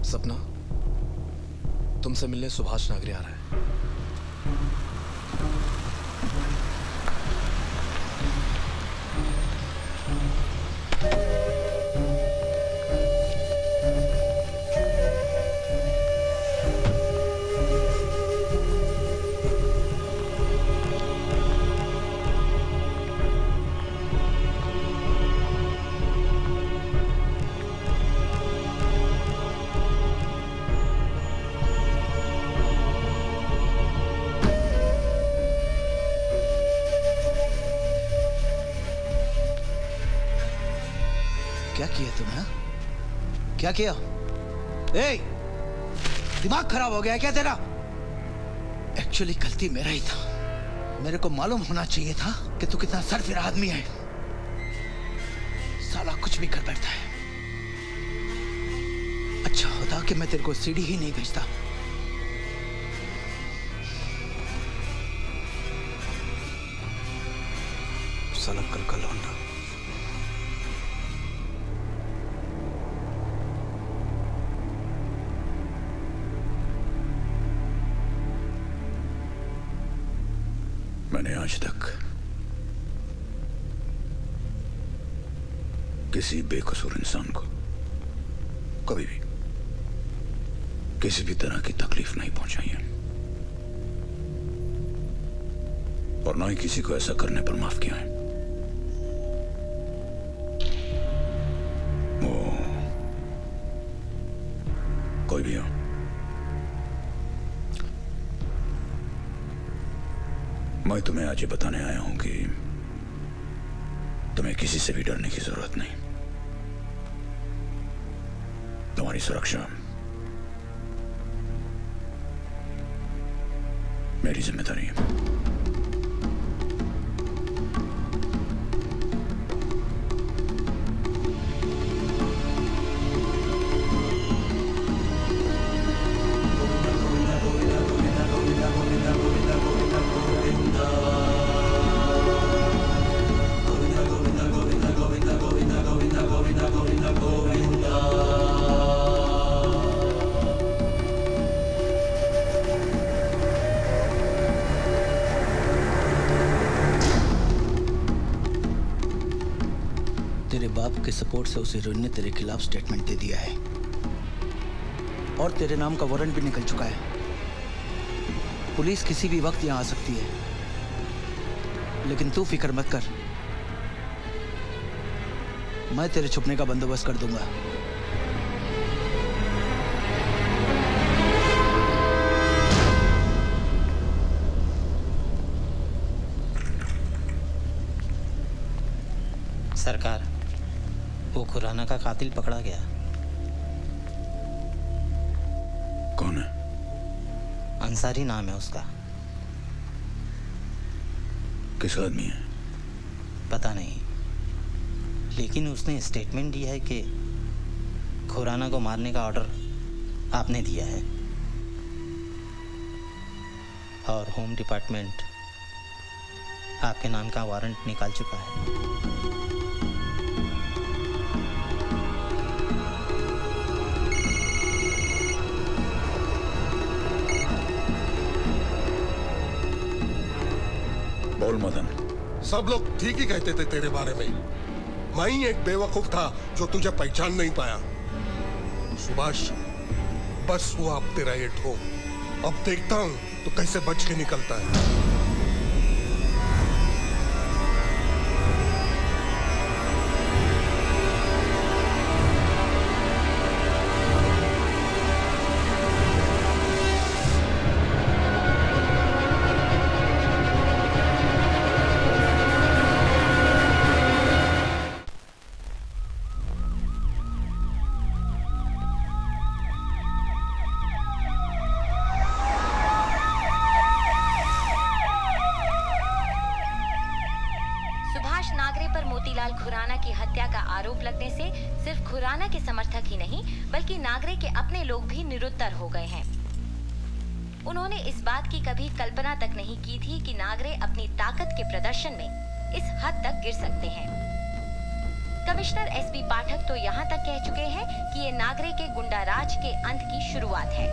Speaker 16: सपना, तुमसे मिलने सुभाष नागरे आ रहा है।
Speaker 6: क्या किया तुमने? क्या किया? ए, दिमाग खराब हो गया क्या तेरा? एक्चुअली गलती मेरा ही था। मेरे को मालूम होना चाहिए था कि तू कितना सरफिरा आदमी है। साला कुछ भी कर बैठता है। अच्छा होता कि मैं तेरे को सीढ़ी ही नहीं भेजता। साला कल का लौंडा।
Speaker 4: मैंने आज तक किसी बेकसूर इंसान को कभी भी किसी भी तरह की तकलीफ नहीं पहुंचाई है, और ना ही किसी को ऐसा करने पर माफ किया है। वो कोई भी हो, मैं तुम्हें आज ये बताने आया हूं कि तुम्हें किसी से भी डरने की जरूरत नहीं। तुम्हारी सुरक्षा मेरी जिम्मेदारी है।
Speaker 6: तेरे बाप के सपोर्ट से उस हीरोइन ने तेरे खिलाफ स्टेटमेंट दे दिया है और तेरे नाम का वारंट भी निकल चुका है। पुलिस किसी भी वक्त यहां आ सकती है, लेकिन तू फिक्र मत कर, मैं तेरे छुपने का बंदोबस्त कर दूंगा।
Speaker 13: सरकार, वो खुराना का कातिल पकड़ा गया।
Speaker 4: कौन है?
Speaker 13: अंसारी नाम है उसका।
Speaker 4: किस आदमी है?
Speaker 13: पता नहीं, लेकिन उसने स्टेटमेंट दिया है कि खुराना को मारने का ऑर्डर आपने दिया है और होम डिपार्टमेंट आपके नाम का वारंट निकाल चुका है।
Speaker 4: बोल मदन।
Speaker 9: सब लोग ठीक ही कहते थे तेरे बारे में। मैं ही एक बेवकूफ था जो तुझे पहचान नहीं पाया। सुभाष, बस हुआ अब तेरा ये ढोंग। अब देखता हूं तो कैसे बच के निकलता है।
Speaker 15: मोतीलाल खुराना की हत्या का आरोप लगने से सिर्फ खुराना के समर्थक ही नहीं बल्कि नागरे के अपने लोग भी निरुत्तर हो गए हैं। उन्होंने इस बात की कभी कल्पना तक नहीं की थी कि नागरे अपनी ताकत के प्रदर्शन में इस हद तक गिर सकते हैं। कमिश्नर एसपी पाठक तो यहाँ तक कह चुके हैं कि ये नागरे के गुंडा राज के अंत की शुरुआत है।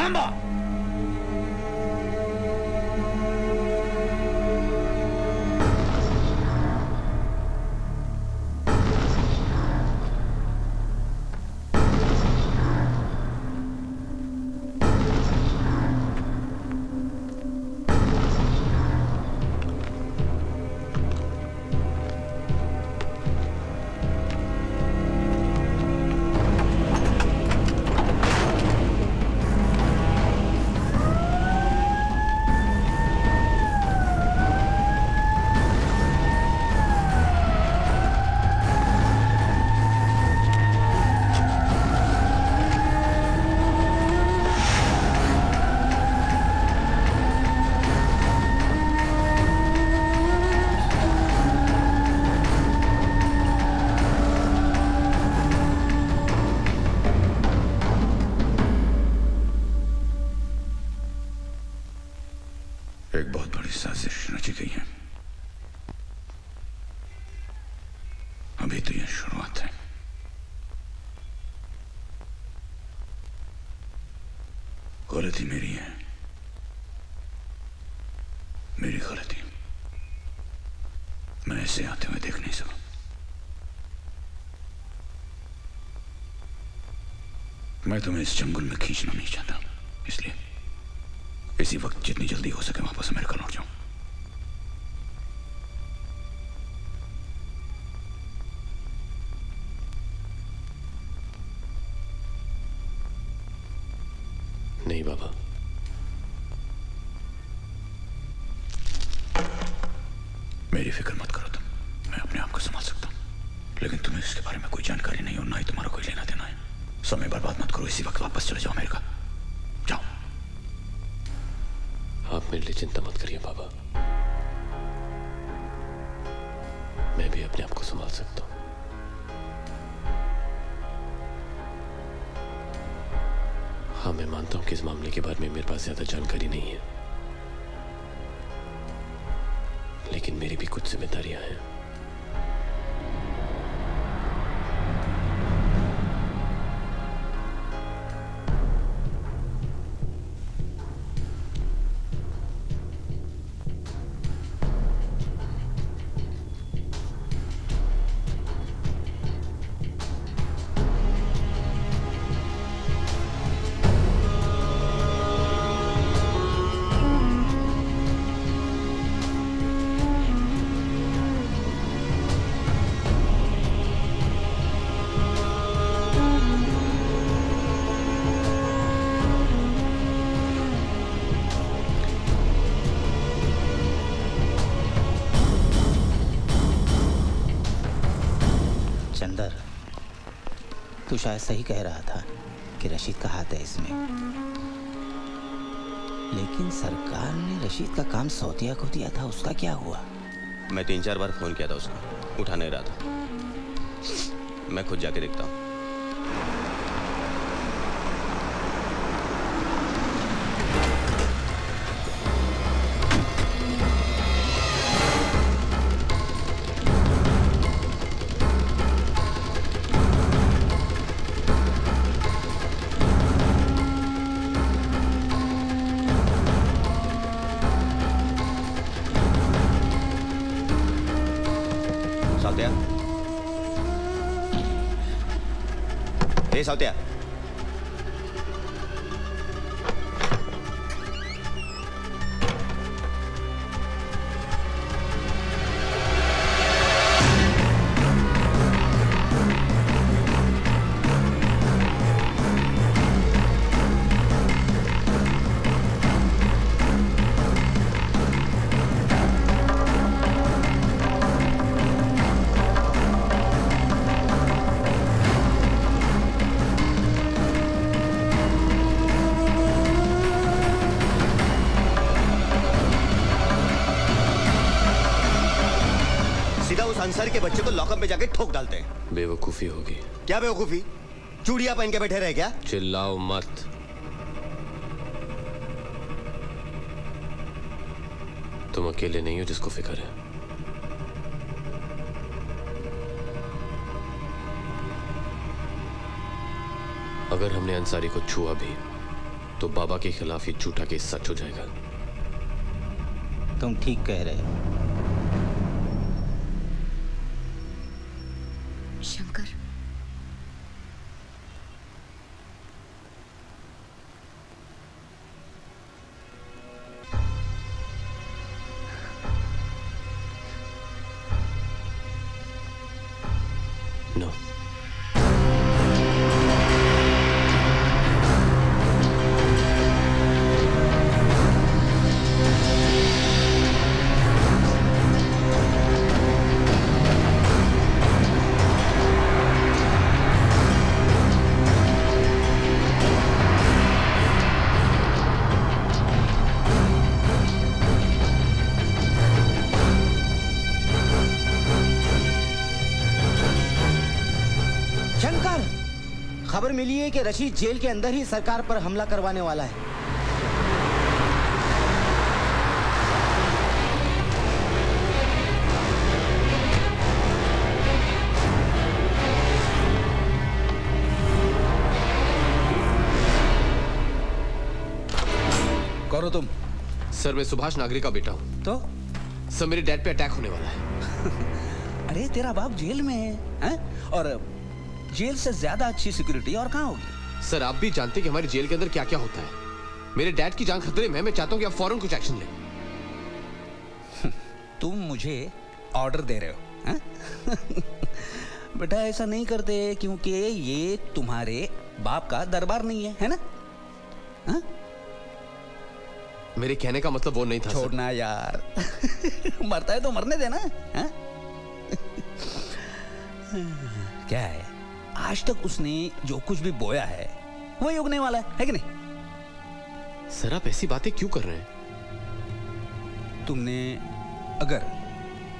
Speaker 4: सांबा। एक बहुत बड़ी साजिश रची गई है। अभी तो यह शुरुआत है। गलती मेरी है, मेरी गलती। मैं ऐसे आते हुए देख नहीं सका। मैं तुम्हें इस जंगल में खींचना नहीं चाहता, इसलिए इसी वक्त जितनी जल्दी हो सके वापस अमेरिका लौट जाऊं।
Speaker 2: नहीं बाबा,
Speaker 4: मेरी फिक्र मत करो तुम, मैं अपने आप को संभाल सकता हूं। लेकिन तुम्हें इसके बारे में कोई जानकारी नहीं और ना ही तुम्हारा कोई लेना देना है। समय बर्बाद मत करो, इसी वक्त वापस चले जाओ अमेरिका। जाओ।
Speaker 2: आप मेरे लिए चिंता मत करिए बाबा, मैं भी अपने आप को संभाल सकता हूं। हाँ, मैं मानता हूं कि इस मामले के बारे में मेरे पास ज्यादा जानकारी नहीं है, लेकिन मेरी भी कुछ जिम्मेदारियां हैं।
Speaker 13: चंदर, तू शायद सही कह रहा था कि रशीद का हाथ है इसमें, लेकिन सरकार ने रशीद का काम सौतिया को दिया था, उसका क्या हुआ?
Speaker 5: मैं 3-4 बार फोन किया था उसको, उठा नहीं रहा था। मैं खुद जाके देखता हूँ। साउतिया, अंसारी के बच्चे को लॉकअप में जाके ठोक डालते हैं।
Speaker 2: बेवकूफी होगी।
Speaker 5: क्या बेवकूफी? चूड़ियां पहन के बैठे रहे क्या?
Speaker 2: चिल्लाओ मत। तुम अकेले नहीं हो जिसको फिक्र है। अगर हमने अंसारी को छुआ भी तो बाबा के खिलाफ ये झूठा केस सच हो जाएगा।
Speaker 13: तुम ठीक कह रहे हो।
Speaker 1: शंकर,
Speaker 2: नो।
Speaker 13: शंकर, खबर मिली है कि रशीद जेल के अंदर ही सरकार पर हमला करवाने वाला है।
Speaker 11: कौन हो तुम?
Speaker 2: सर, मैं सुभाष नागरी का बेटा हूँ।
Speaker 11: तो
Speaker 2: सर, मेरे डैड पे अटैक होने वाला है।
Speaker 11: अरे तेरा बाप जेल में है? और जेल से ज्यादा अच्छी सिक्योरिटी और कहाँ होगी?
Speaker 2: सर, आप भी जानते हैं कि हमारी जेल के अंदर क्या क्या होता है। मेरे डैड की जान खतरे में है। मैं चाहता हूँ कि आप फौरन कुछ एक्शन लें।
Speaker 11: तुम मुझे ऑर्डर दे रहे हो? बेटा ऐसा नहीं करते, क्योंकि ये तुम्हारे बाप का दरबार नहीं है, है ना? हा?
Speaker 2: मेरे कहने का मतलब वो नहीं था।
Speaker 11: छोड़ना यार। मरता है तो मरने देना। हा? क्या है, आज तक उसने जो कुछ भी बोया है वही उगने वाला है कि नहीं?
Speaker 2: सर, आप ऐसी बातें क्यों कर रहे हैं?
Speaker 11: तुमने अगर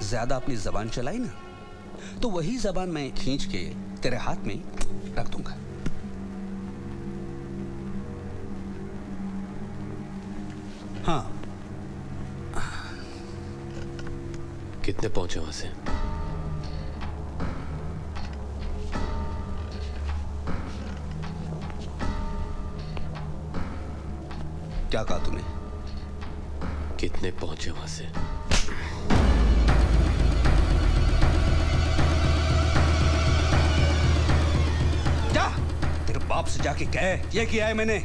Speaker 11: ज्यादा अपनी जबान चलाई ना, तो वही जबान मैं खींच के तेरे हाथ में रख दूंगा। हाँ।
Speaker 2: कितने पहुंचे वहां से?
Speaker 11: क्या कहा तूने?
Speaker 2: कितने पहुंचे वहां से?
Speaker 11: जा, तेरे बाप से जाके कह ये किया है मैंने।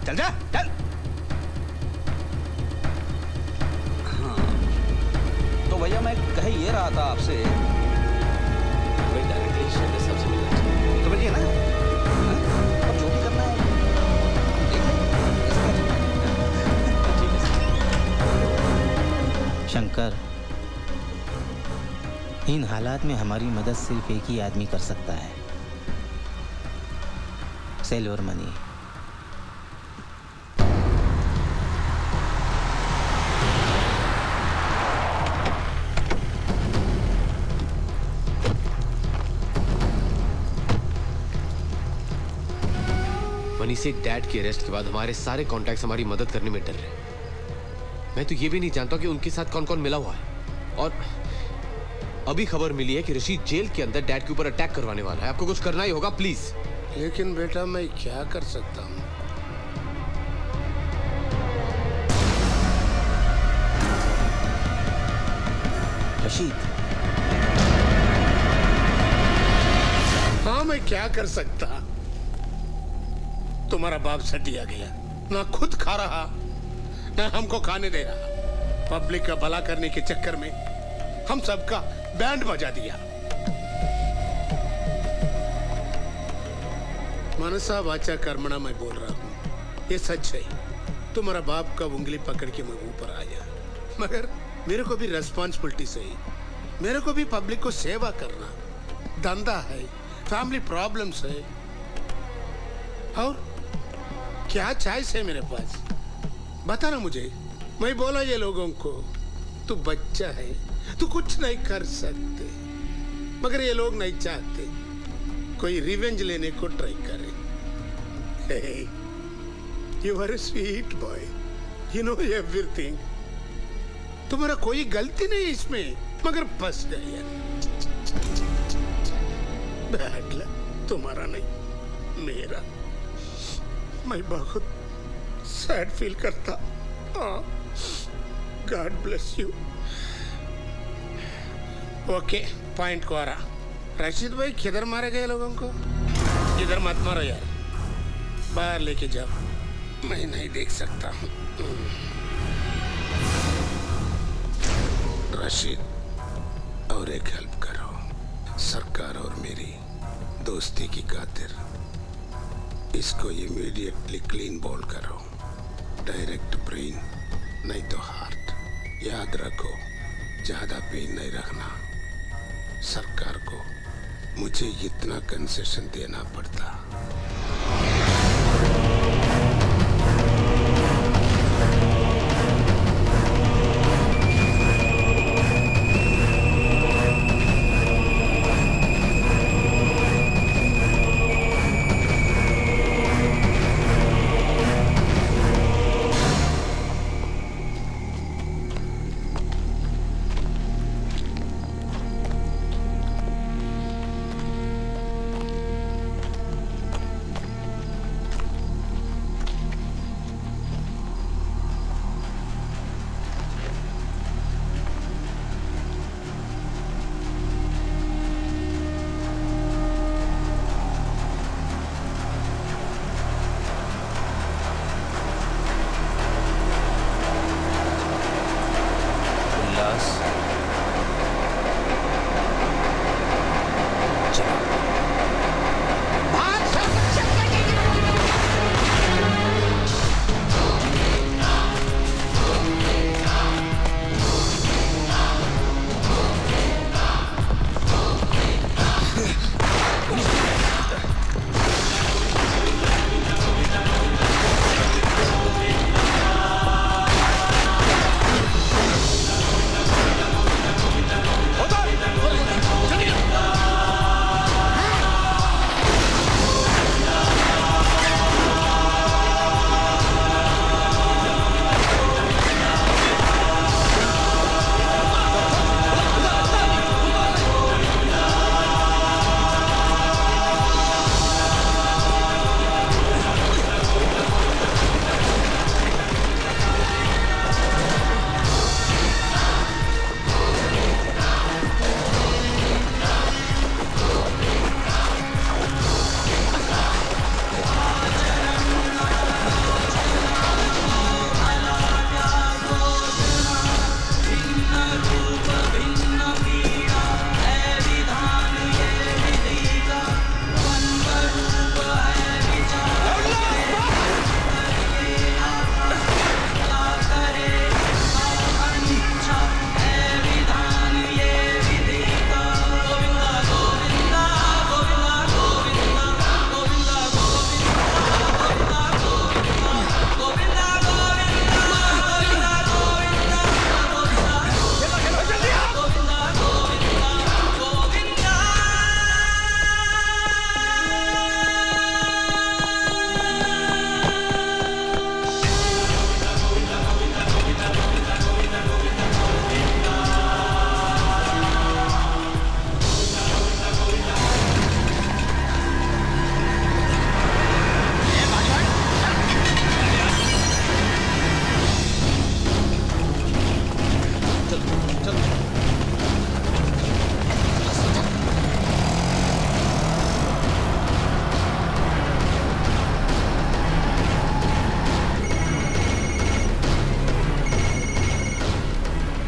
Speaker 11: चल जा, चल। हाँ, तो भैया मैं कह ये रहा था आपसे,
Speaker 2: डायरेक्टली शेर साहब से मिलना चाहिए।
Speaker 11: तो मिलिए ना। अब जो भी करना है
Speaker 13: शंकर, इन हालात में हमारी मदद सिर्फ एक ही आदमी कर सकता है, सिल्वर मनी।
Speaker 2: मनी से डैड के अरेस्ट के बाद हमारे सारे कॉन्टैक्ट्स हमारी मदद करने में डर रहे। मैं तो ये भी नहीं जानता कि उनके साथ कौन कौन मिला हुआ है। और अभी खबर मिली है कि रशीद जेल के अंदर डैड के ऊपर अटैक करवाने वाला है। आपको कुछ करना ही होगा, प्लीज।
Speaker 12: लेकिन बेटा मैं क्या कर सकता हूँ?
Speaker 11: रशीद,
Speaker 12: हाँ मैं क्या कर सकता? तुम्हारा बाप सटिया गया, ना खुद खा रहा ना हमको खाने दे रहा। पब्लिक का भला करने के चक्कर में हम सबका बैंड बजा दिया। मनसा वाचा कर्मणा मैं बोल रहा हूँ, ये सच है। तुम्हारा बाप का उंगली पकड़ के मैं ऊपर आया, मगर मेरे को भी रेस्पॉन्सिबिलिटी है। मेरे को भी पब्लिक को सेवा करना, धंधा है, फैमिली प्रॉब्लम्स है, और क्या चॉइस है मेरे पास? बता ना मुझे। मैं बोला ये लोगों को, तू बच्चा है, तू कुछ नहीं कर सकते, मगर ये लोग नहीं चाहते कोई रिवेंज लेने को ट्राई करे। Hey, you are a sweet boy, you know everything। तुम्हारा कोई गलती नहीं इसमें, मगर फंस गया। बैड लक तुम्हारा नहीं, मेरा। मैं बहुत सैड फील करता। God bless you. Okay, point को आ रहा। रशीद भाई किधर मारे गए लोगों को? इधर मत मारो यार, बाहर लेके जाओ, मैं नहीं देख सकता हूँ। रशीद, और एक हेल्प करो, सरकार और मेरी दोस्ती की खातिर इसको इमीडिएटली क्लीन बॉल करो। डायरेक्ट ब्रेन नहीं तो हार्ट। याद रखो, ज्यादा पेन नहीं रखना। सरकार को मुझे इतना कंसेशन देना पड़ता।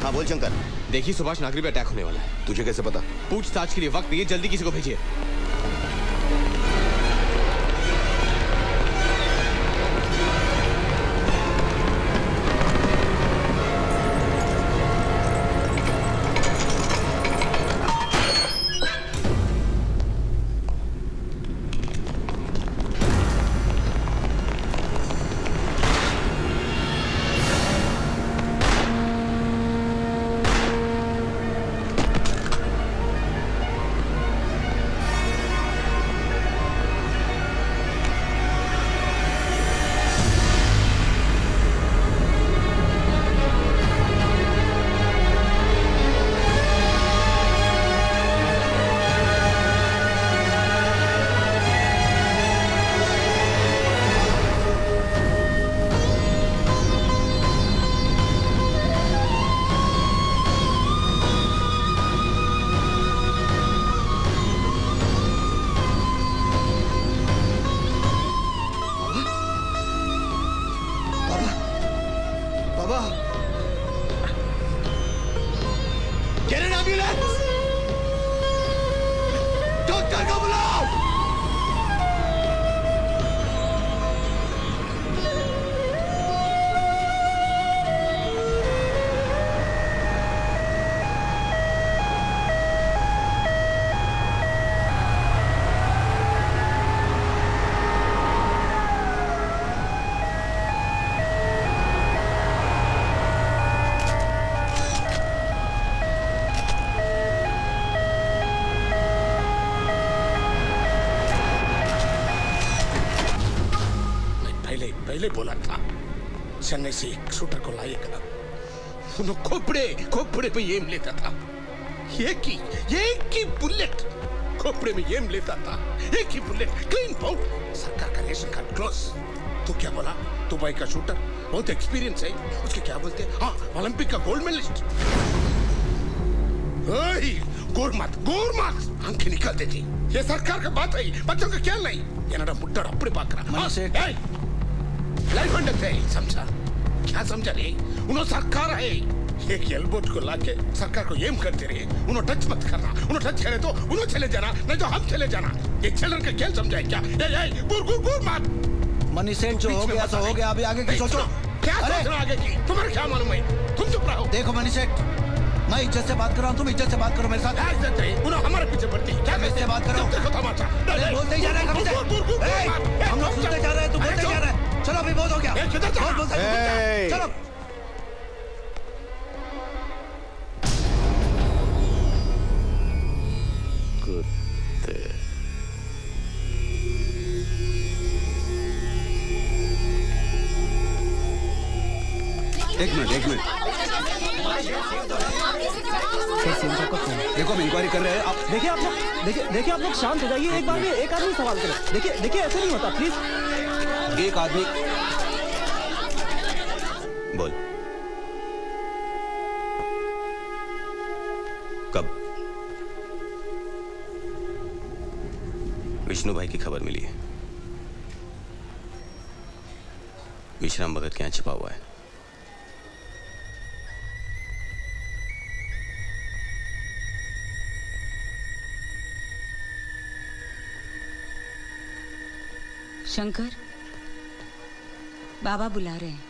Speaker 5: बोल शंकर।
Speaker 2: देखिए सुभाष नागरी पे अटैक होने वाला है।
Speaker 5: तुझे कैसे पता?
Speaker 2: पूछताछ के लिए वक्त नहीं है, जल्दी किसी को भेजिए।
Speaker 12: से पहले बोला था चेन्नई से एक शूटर को लाएगा। उन्होंने खोपड़े पे एम लेता था। एक ही बुलेट खोपड़े में एम लेता था। एक ही बुलेट क्लीन पाउट। सरकार का रेशन कार्ड क्लोज। तो क्या बोला? दुबई का शूटर बहुत एक्सपीरियंस है। उसके क्या बोलते हैं? हाँ, ओलंपिक का गोल्ड मेडलिस्ट। गोरमात आंखें निकल देती। ये सरकार का बात है, बच्चों का क्या नहीं। ये ना मुट्टा अपने पाकरा। लाइफ एंड डेथ समझा? क्या समझा रे? उन्होंने सरकार है। एक एल्बोट को लाके सरकार को एम करते रहे। उन्होंने टच मत करना। उन्होंने टच करे तो उन्होंने चले जाना, नहीं तो हम चले जाना। ये चिल्ड्रन का खेल समझाए क्या? गुर मात।
Speaker 6: मनी सेठ जो हो गया तो हो गया, अभी आगे की सोचो।
Speaker 12: क्या सोचना आगे की? तुम्हारे क्या मालूम है? तुम चुप रहो।
Speaker 6: देखो मनी सेठ, मैं इज्जत से बात कर रहा हूँ, तुम इज्जत से बात करो मेरे साथ।
Speaker 12: इज्जत है, उन्होंने हमारे पीछे पड़ती। क्या
Speaker 6: इज्जत से बात करो।
Speaker 12: देखो तमाशा।
Speaker 6: बोलते ही जा रहे हैं कभी से। हम लोग सुनते जा रहे हैं, तुम बोलते जा रहे हैं। चलो अभी बहुत हो गया। बहुत बोलते हैं। चलो
Speaker 19: एक मिनट देखो हम इंक्वायरी कर रहे हैं। आप
Speaker 11: देखिए आप लोग शांत हो जाइए। एक बार में एक आदमी सवाल करे। देखिए ऐसे नहीं होता, प्लीज।
Speaker 19: एक आदमी
Speaker 5: बोल। कब? विष्णु भाई की खबर मिली है। विश्राम भगत के यहाँ छिपा हुआ है।
Speaker 8: शंकर, बाबा बुला रहे हैं।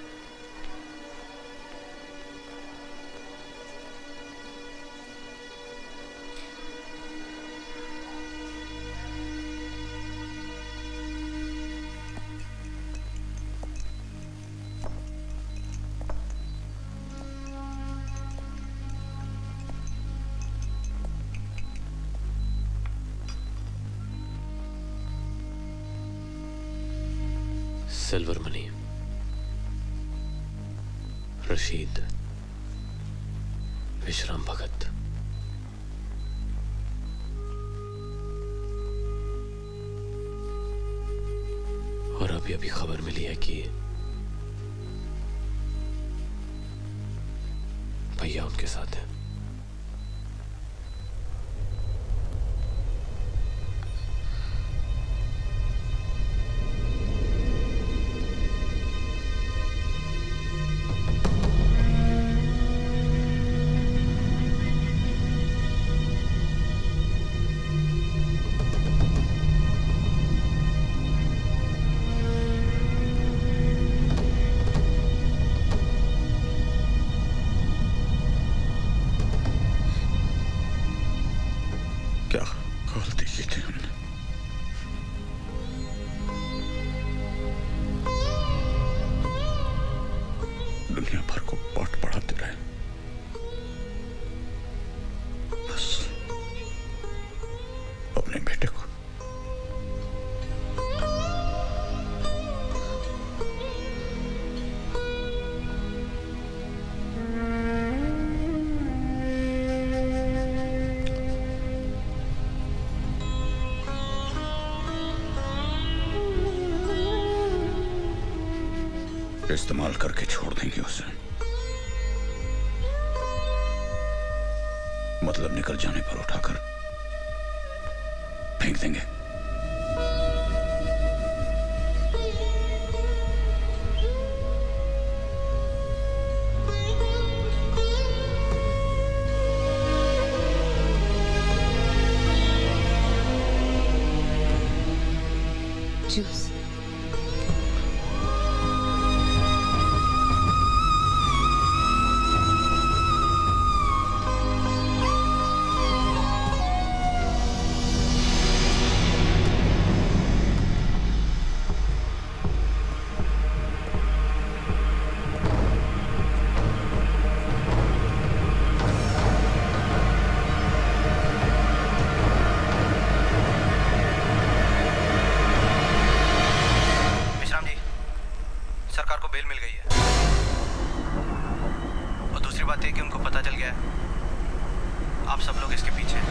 Speaker 2: सिल्वर मनी, रशीद, विश्राम भगत। और अभी खबर मिली है कि भैया उनके साथ है।
Speaker 4: इस्तेमाल करके छोड़ देंगे उसे। मतलब निकल जाने पर उठाकर फेंक देंगे।
Speaker 8: जूस।
Speaker 11: बेल मिल गई है। और दूसरी बात यह कि उनको पता चल गया है आप सब लोग इसके पीछे हैं।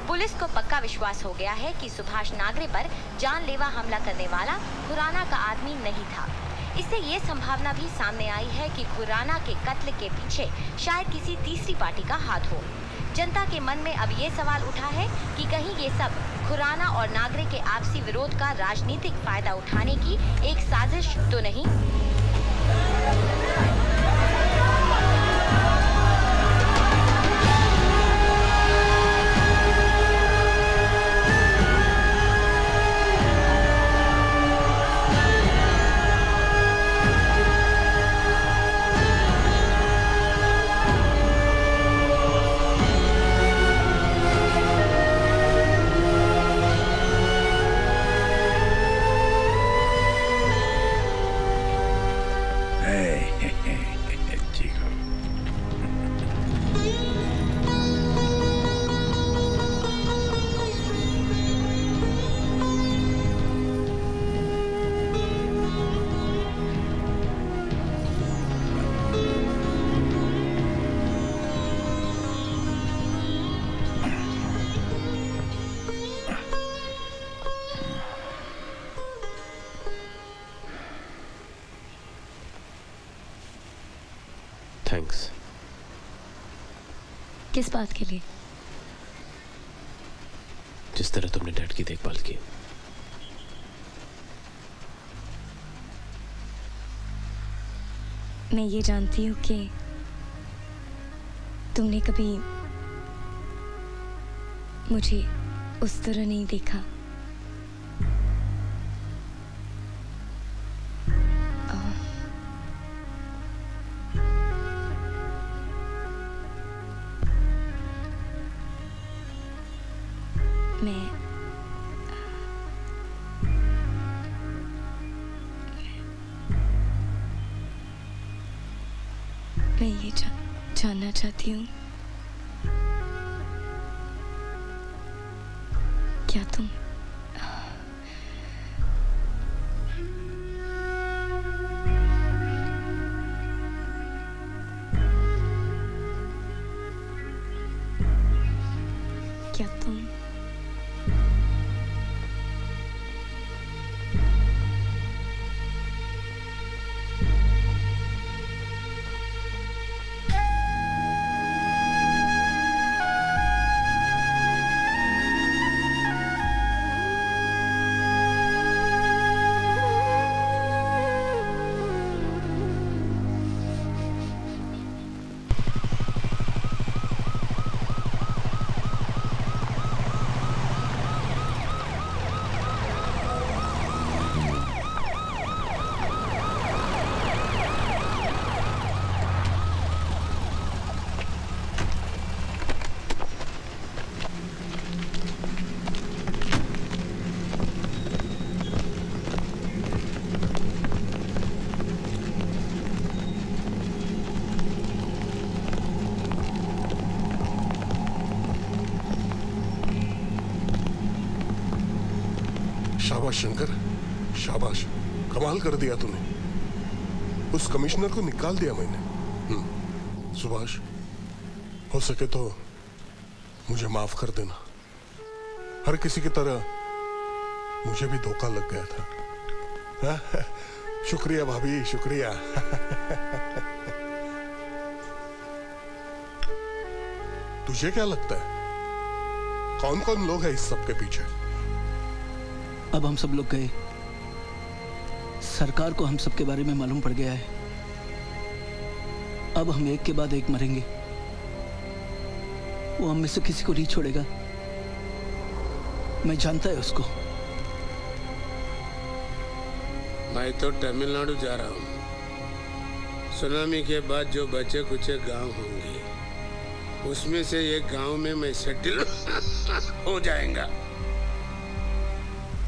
Speaker 15: पुलिस को पक्का विश्वास हो गया है कि सुभाष नागरे पर जानलेवा हमला करने वाला खुराना का आदमी नहीं था। इससे ये संभावना भी सामने आई है कि खुराना के कत्ल के पीछे शायद किसी तीसरी पार्टी का हाथ हो। जनता के मन में अब ये सवाल उठा है कि कहीं ये सब खुराना और नागरे के आपसी विरोध का राजनीतिक फायदा उठाने की एक साजिश तो नहीं।
Speaker 2: थैंक्स।
Speaker 15: किस बात के लिए?
Speaker 2: जिस तरह तुमने डैड की देखभाल की।
Speaker 15: मैं ये जानती हूँ कि तुमने कभी मुझे उस तरह नहीं देखा। मैं ये जानना चाहती हूँ, क्या तुम
Speaker 9: शाबाश शंकर, शाबाश, कमाल कर दिया तूने। उस कमिश्नर को निकाल दिया मैंने। सुभाष, हो सके तो मुझे माफ कर देना। हर किसी की तरह मुझे भी धोखा लग गया था। शुक्रिया भाभी, शुक्रिया। तुझे क्या लगता है कौन कौन लोग हैं इस सब के पीछे?
Speaker 6: अब हम सब लोग गए, सरकार को हम सब के बारे में मालूम पड़ गया है। अब हम एक के बाद एक मरेंगे। वो हम में से किसी को नहीं छोड़ेगा। मैं जानता है उसको।
Speaker 12: मैं तो तमिलनाडु जा रहा हूँ। सुनामी के बाद जो बचे कुचे गांव होंगे, उसमें से एक गांव में मैं सेटल हो जाएगा।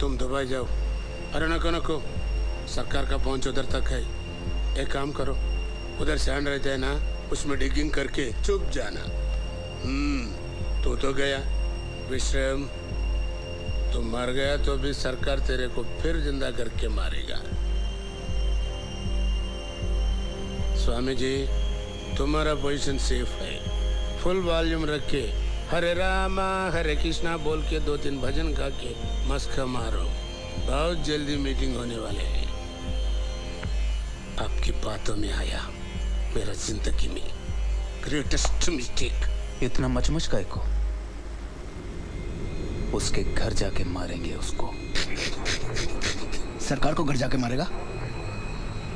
Speaker 12: तुम दुबई जाओ। अरे नको, सरकार का पहुंच उधर तक है। एक काम करो, उधर सैंड रहता है ना, उसमें डिगिंग करके चुप जाना। तू तो गया विश्राम, तू मर गया तो भी सरकार तेरे को फिर जिंदा करके मारेगा। स्वामी जी, तुम्हारा पोजीशन सेफ है। फुल वॉल्यूम रख के हरे रामा हरे कृष्णा बोल के 2-3 भजन गा के मस्का मारो। बहुत जल्दी मीटिंग होने वाले हैं। आपकी बातों में आया मेरा जिंदगी में ग्रेटेस्ट मिस्टेक।
Speaker 3: इतना मचमच का को उसके घर जाके मारेंगे उसको।
Speaker 6: सरकार को घर जाके मारेगा?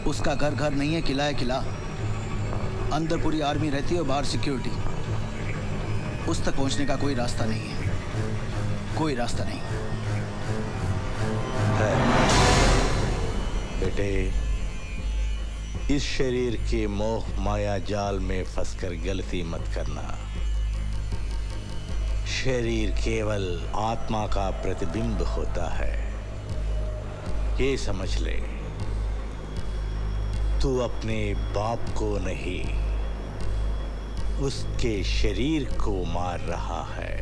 Speaker 6: उसका घर घर नहीं है, किला है किला। अंदर पूरी आर्मी रहती है और बाहर सिक्योरिटी। उस तक पहुंचने का कोई रास्ता नहीं है, कोई रास्ता नहीं।
Speaker 14: बेटे, इस शरीर के मोह माया जाल में फंसकर गलती मत करना। शरीर केवल आत्मा का प्रतिबिंब होता है, ये समझ ले। तू अपने बाप को नहीं, उसके शरीर को मार रहा है।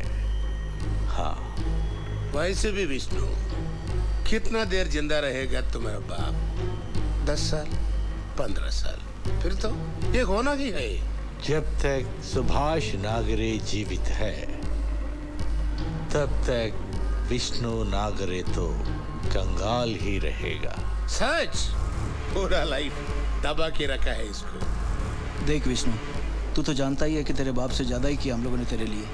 Speaker 14: हाँ,
Speaker 12: वैसे भी विष्णु, कितना देर जिंदा रहेगा तुम्हारा बाप? 10 साल, 15 साल, फिर तो ये होना ही है।
Speaker 14: जब तक सुभाष नागरे जीवित है, तब तक विष्णु नागरे तो कंगाल ही रहेगा।
Speaker 12: सच? पूरा लाइफ दबा के रखा है इसको।
Speaker 6: देख विष्णु, तू तो जानता ही है कि तेरे बाप से ज्यादा ही किया हम लोगों ने तेरे लिए।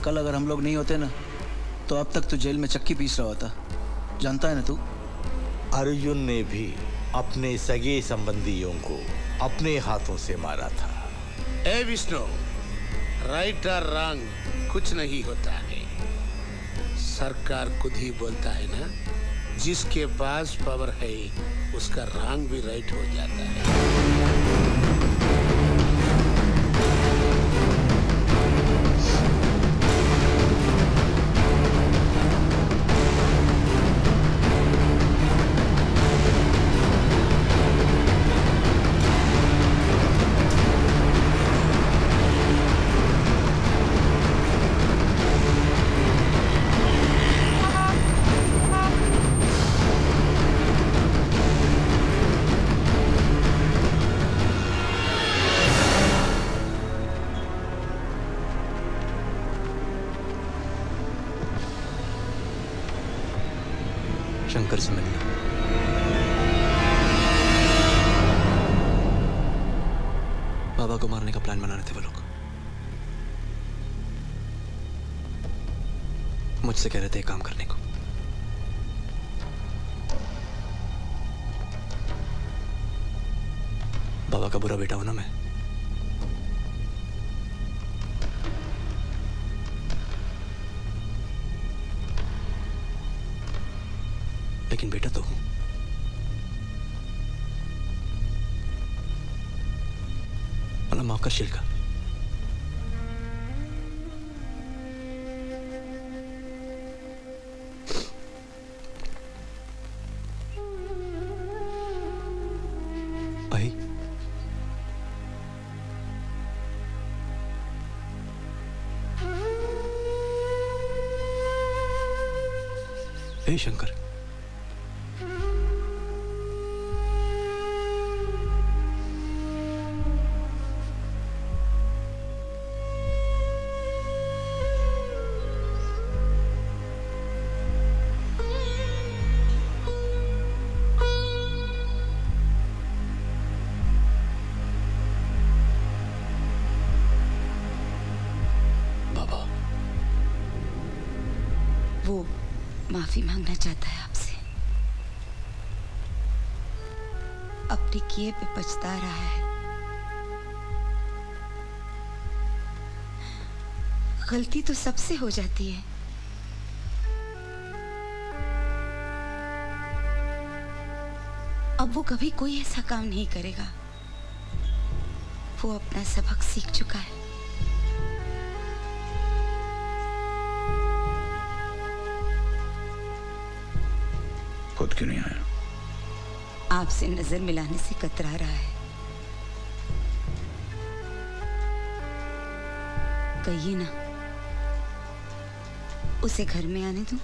Speaker 6: कल अगर हम लोग नहीं होते ना, तो अब तक तू जेल में चक्की पीस रहा होता। जानता है ना तू?
Speaker 14: अर्जुन ने भी अपने सगे संबंधियों को अपने हाथों से मारा था।
Speaker 12: ए विष्णु, राइट और रॉन्ग कुछ नहीं होता है। सरकार खुद ही बोलता है ना, जिसके पास पावर है उसका रॉन्ग भी राइट हो जाता है।
Speaker 11: शंकर से मिलना। बाबा को मारने का प्लान बना रहे थे वो लोग। मुझसे कह रहे थे काम करने को। बाबा का बुरा बेटा हूं ना मैं। लेकिन बेटा तो हूं। मतलब माफ कर शिल्का। भाई ए शंकर,
Speaker 8: वो माफी मांगना चाहता है आपसे। अपने किए पे पछता रहा है। गलती तो सबसे हो जाती है। अब वो कभी कोई ऐसा काम नहीं करेगा। वो अपना सबक सीख चुका है।
Speaker 4: खुद क्यों नहीं आया?
Speaker 8: आपसे नजर मिलाने से कतरा रहा है। कहिए ना, उसे घर में आने दूं?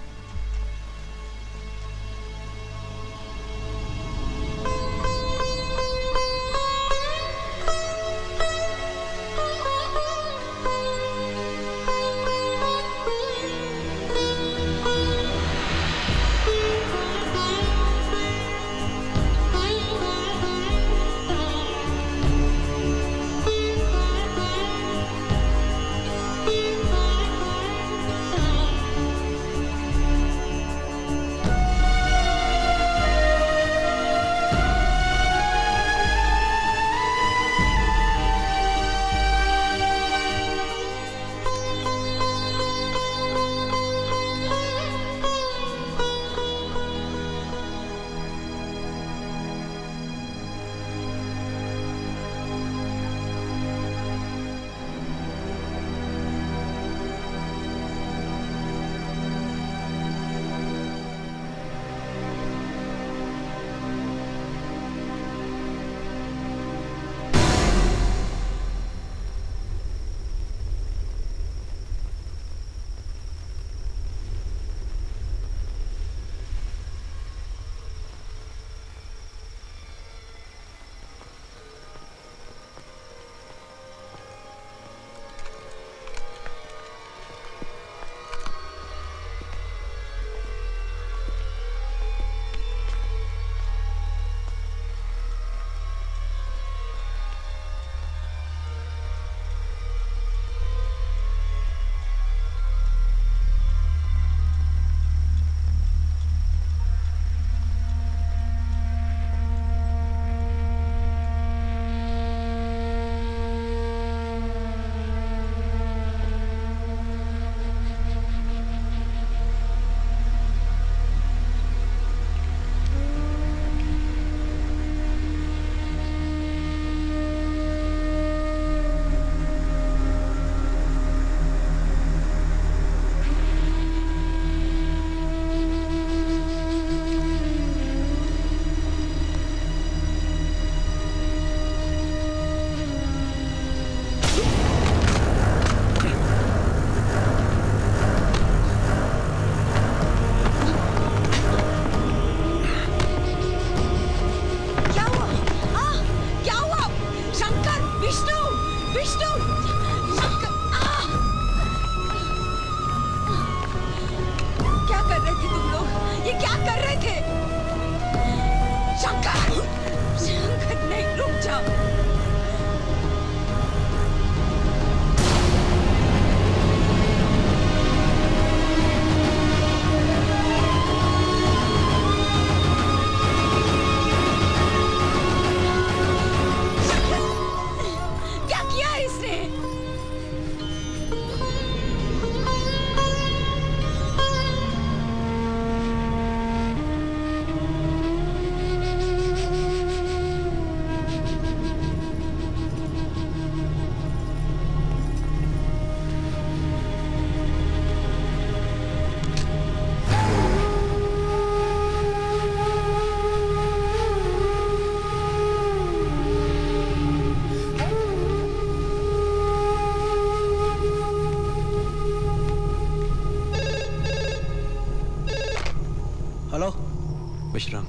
Speaker 2: विश्राम।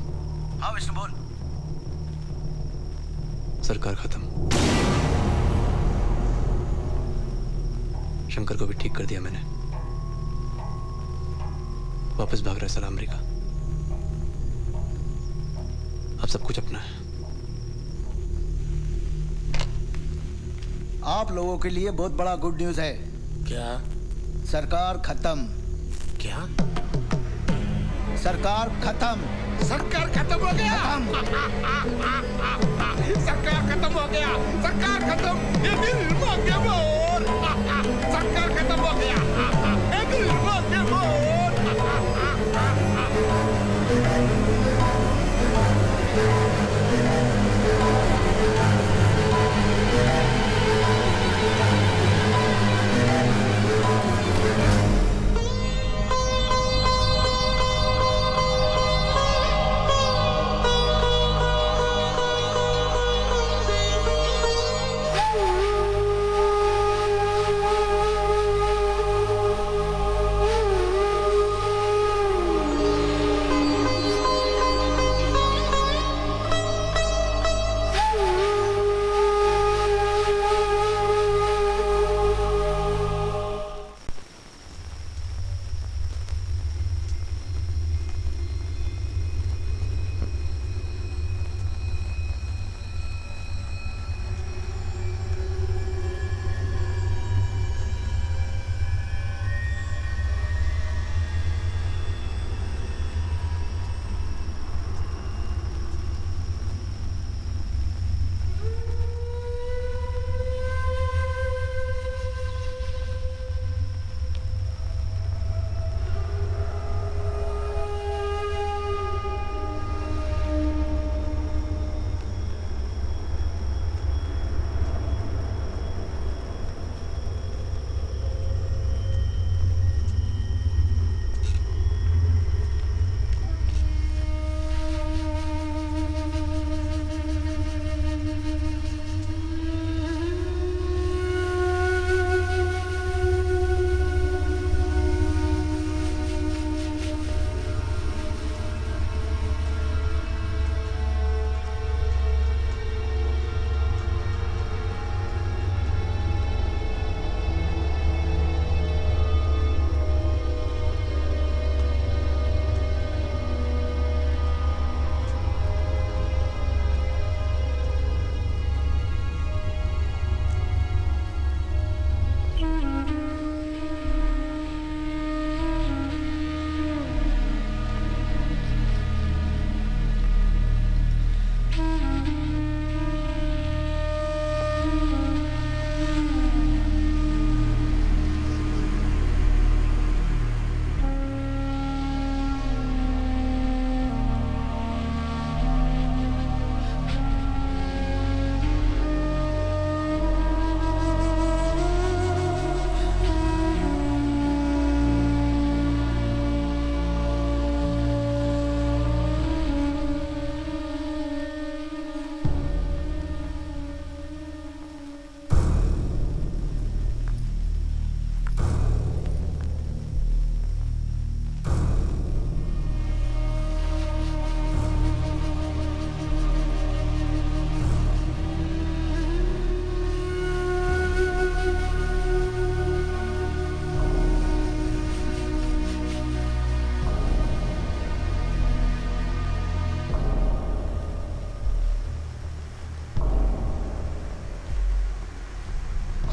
Speaker 6: हाँ विष्णु बोल।
Speaker 2: सरकार खत्म। शंकर को भी ठीक कर दिया मैंने। वापस भाग रहा है सारा अमेरिका। अब सब कुछ अपना है।
Speaker 6: आप लोगों के लिए बहुत बड़ा गुड न्यूज है।
Speaker 12: क्या?
Speaker 6: सरकार खत्म।
Speaker 12: क्या?
Speaker 6: सरकार खत्म।
Speaker 12: सरकार खत्म हो गया। सरकार खत्म हो गया। सरकार खत्म। ये दिल मांगे मोर। सरकार खत्म हो गया। ये दिल मांगे मोर।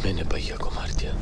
Speaker 2: मैंने भैया को मार दिया।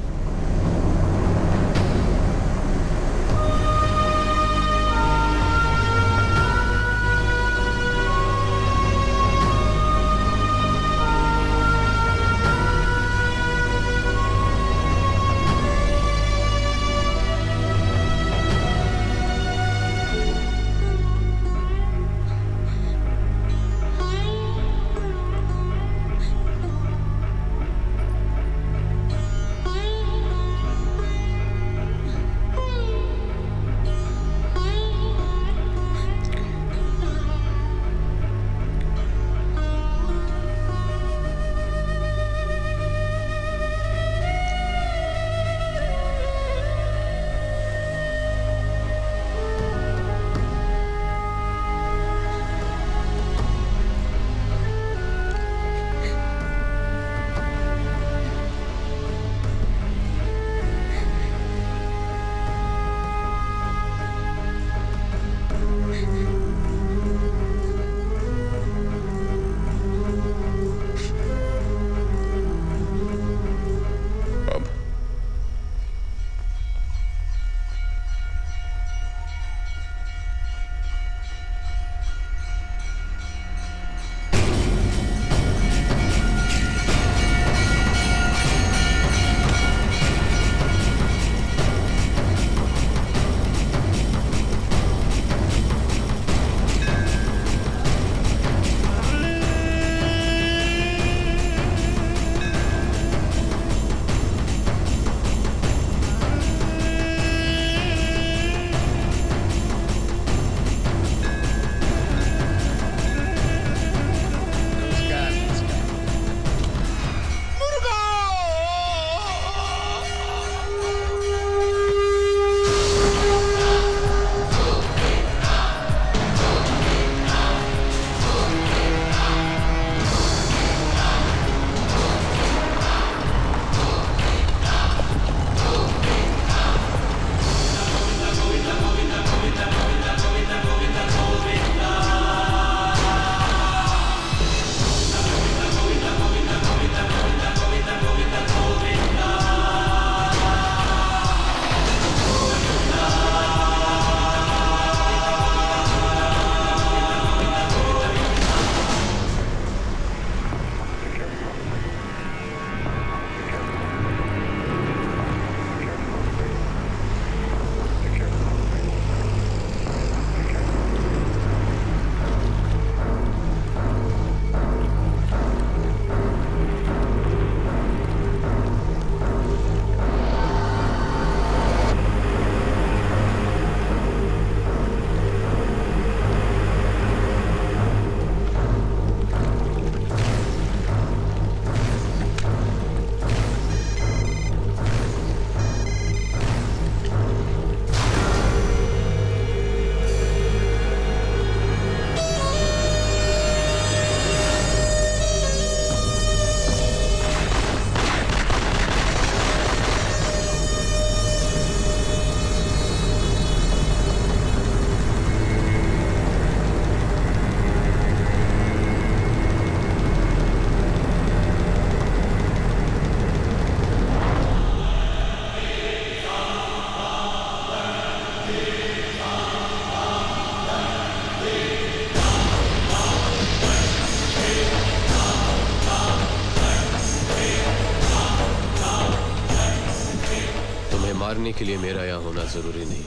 Speaker 2: मारने के लिए मेरा यहाँ होना जरूरी नहीं।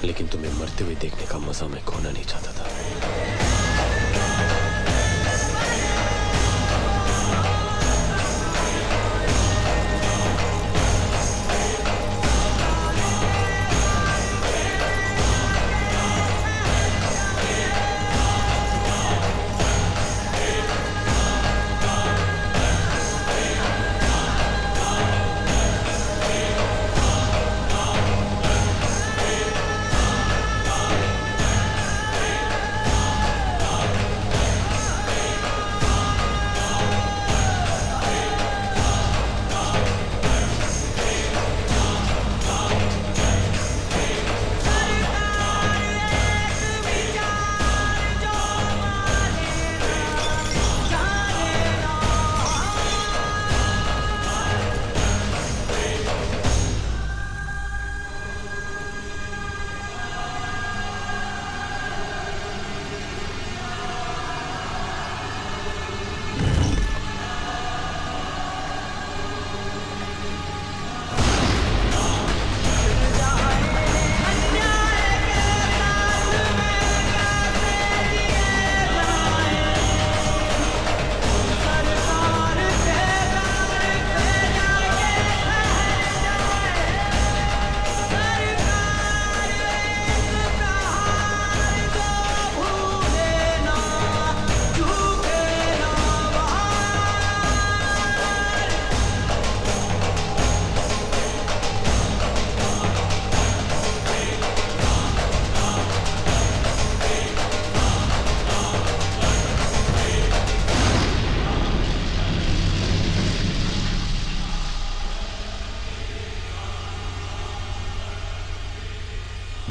Speaker 2: लेकिन तुम्हें मरते हुए देखने का मजा मैं खोना नहीं चाहता था।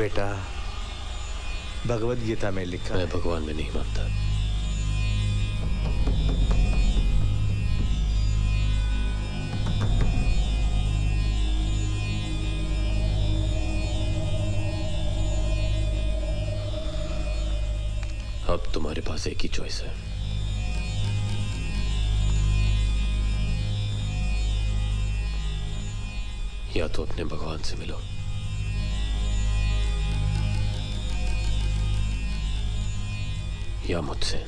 Speaker 14: बेटा, भगवत गीता में लिखा
Speaker 2: मैं भगवान में नहीं मानता। अब तुम्हारे पास एक ही चॉइस है। या तो अपने भगवान से मिलो, या मुझसे।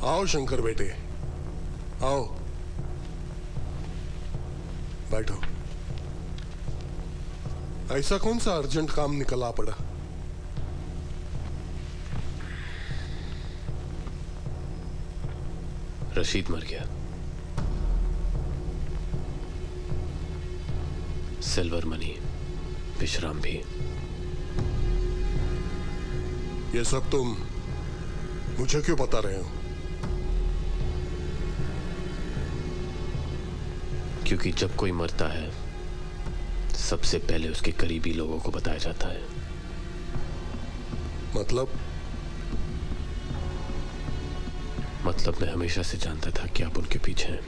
Speaker 9: आओ शंकर बेटे, आओ, बैठो। ऐसा कौन सा अर्जेंट काम निकला पड़ा?
Speaker 2: रशीद मर गया। सिल्वर मनी, विश्राम भी।
Speaker 9: ये सब तुम मुझे क्यों बता रहे हो?
Speaker 2: क्योंकि जब कोई मरता है सबसे पहले उसके करीबी लोगों को बताया जाता है। मतलब मैं हमेशा से जानता था कि आप उनके पीछे हैं।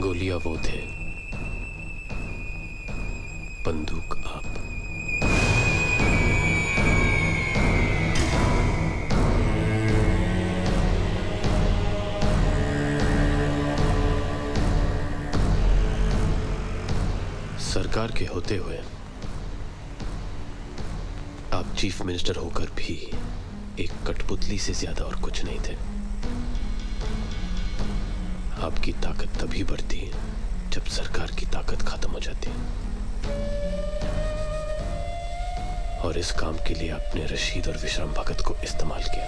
Speaker 2: गोलियां वो थे, बंदूक आप। सरकार के होते हुए आप चीफ मिनिस्टर होकर भी एक कठपुतली से ज्यादा और कुछ नहीं थे। आपकी ताकत तभी बढ़ती है जब सरकार की ताकत खत्म हो जाती है। और इस काम के लिए आपने रशीद और विश्राम भगत को इस्तेमाल किया।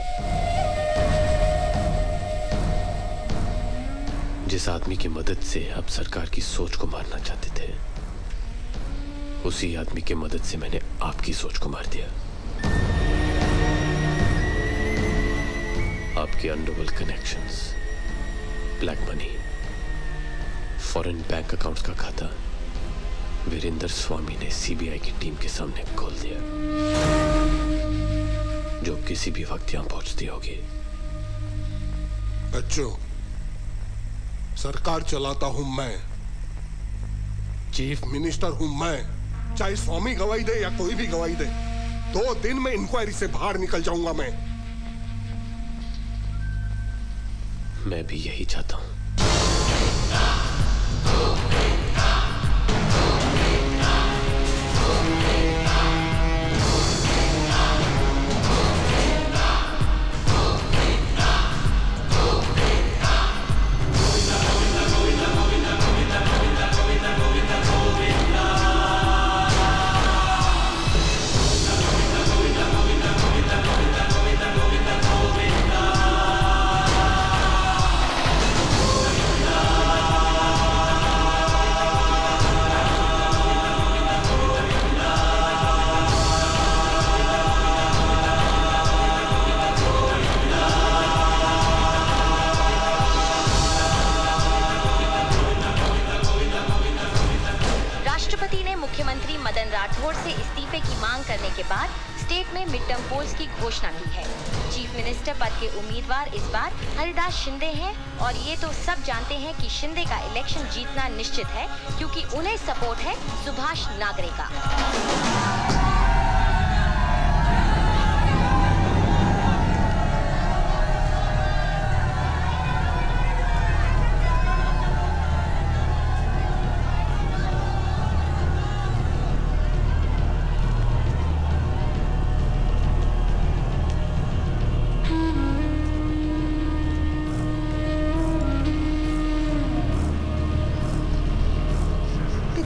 Speaker 2: जिस आदमी की मदद से आप सरकार की सोच को मारना चाहते थे, उसी आदमी की मदद से मैंने आपकी सोच को मार दिया। आपके underworld connections, black money, foreign bank accounts का खाता वीरेंद्र स्वामी ने सीबीआई की टीम के सामने खोल दिया, जो किसी भी वक्त यहां पहुंचती होगी।
Speaker 9: बच्चों, सरकार चलाता हूं मैं, चीफ मिनिस्टर हूं मैं। चाहे स्वामी गवाही दे या कोई भी गवाही दे, 2 दिन में इंक्वायरी से बाहर निकल जाऊंगा मैं।
Speaker 2: मैं भी यही चाहता हूं।
Speaker 15: मुख्यमंत्री मदन राठौड़ से इस्तीफे की मांग करने के बाद स्टेट में मिड टर्म पोल्स की घोषणा की है। चीफ मिनिस्टर पद के उम्मीदवार इस बार हरिदास शिंदे हैं और ये तो सब जानते हैं कि शिंदे का इलेक्शन जीतना निश्चित है, क्योंकि उन्हें सपोर्ट है सुभाष नागरे का।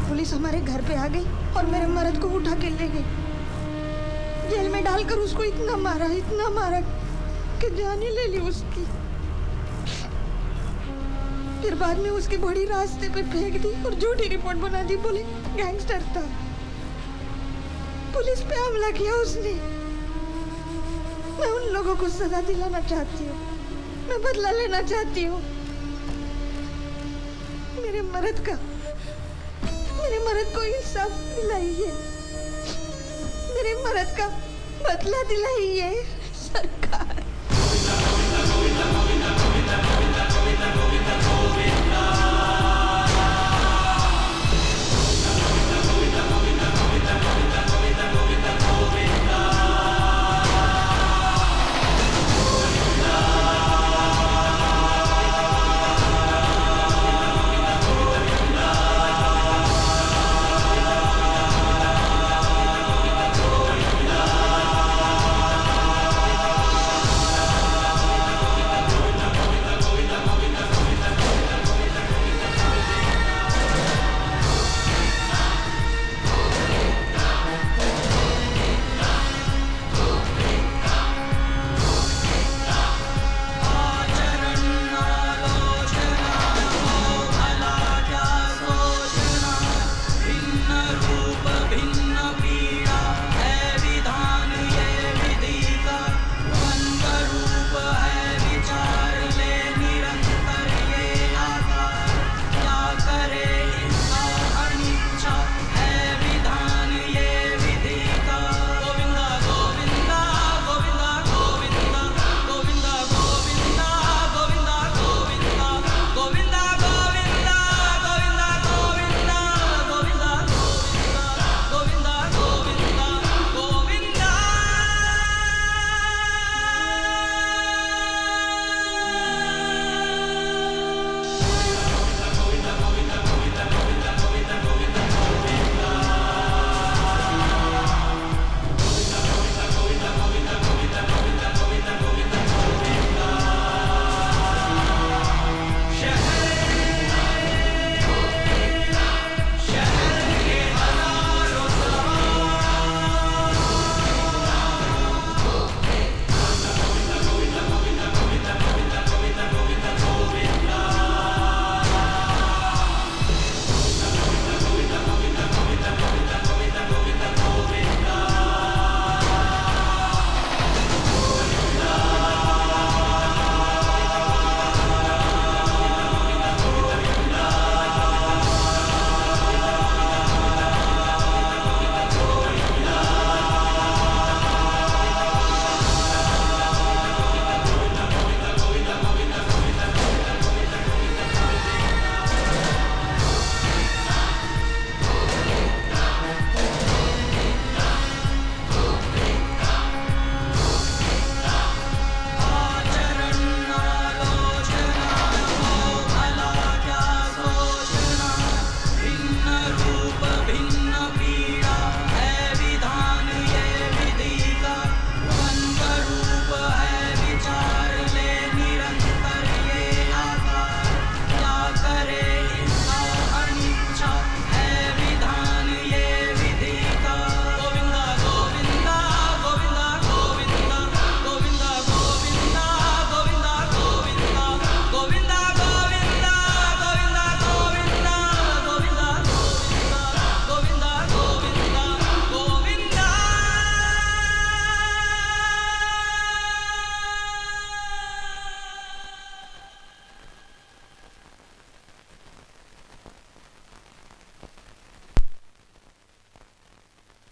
Speaker 20: पुलिस हमारे घर पे आ गई और मेरे मर्द को उठा के ले गई। जेल में डालकर उसको इतना मारा कि जान ही ले ली उसकी। फिर बाद में उसकी बॉडी रास्ते पे फेंक दी और झूठी रिपोर्ट बना दी, बोले गैंगस्टर था। पुलिस पे हमला किया उसने। मैं उन लोगों को सजा दिलाना चाहती हूँ, मैं बदला लेना चाहती हूँ। मेरे मर्द को इंसाफ दिलाइए, मेरे मर्द का बदला दिलाइए सरकार।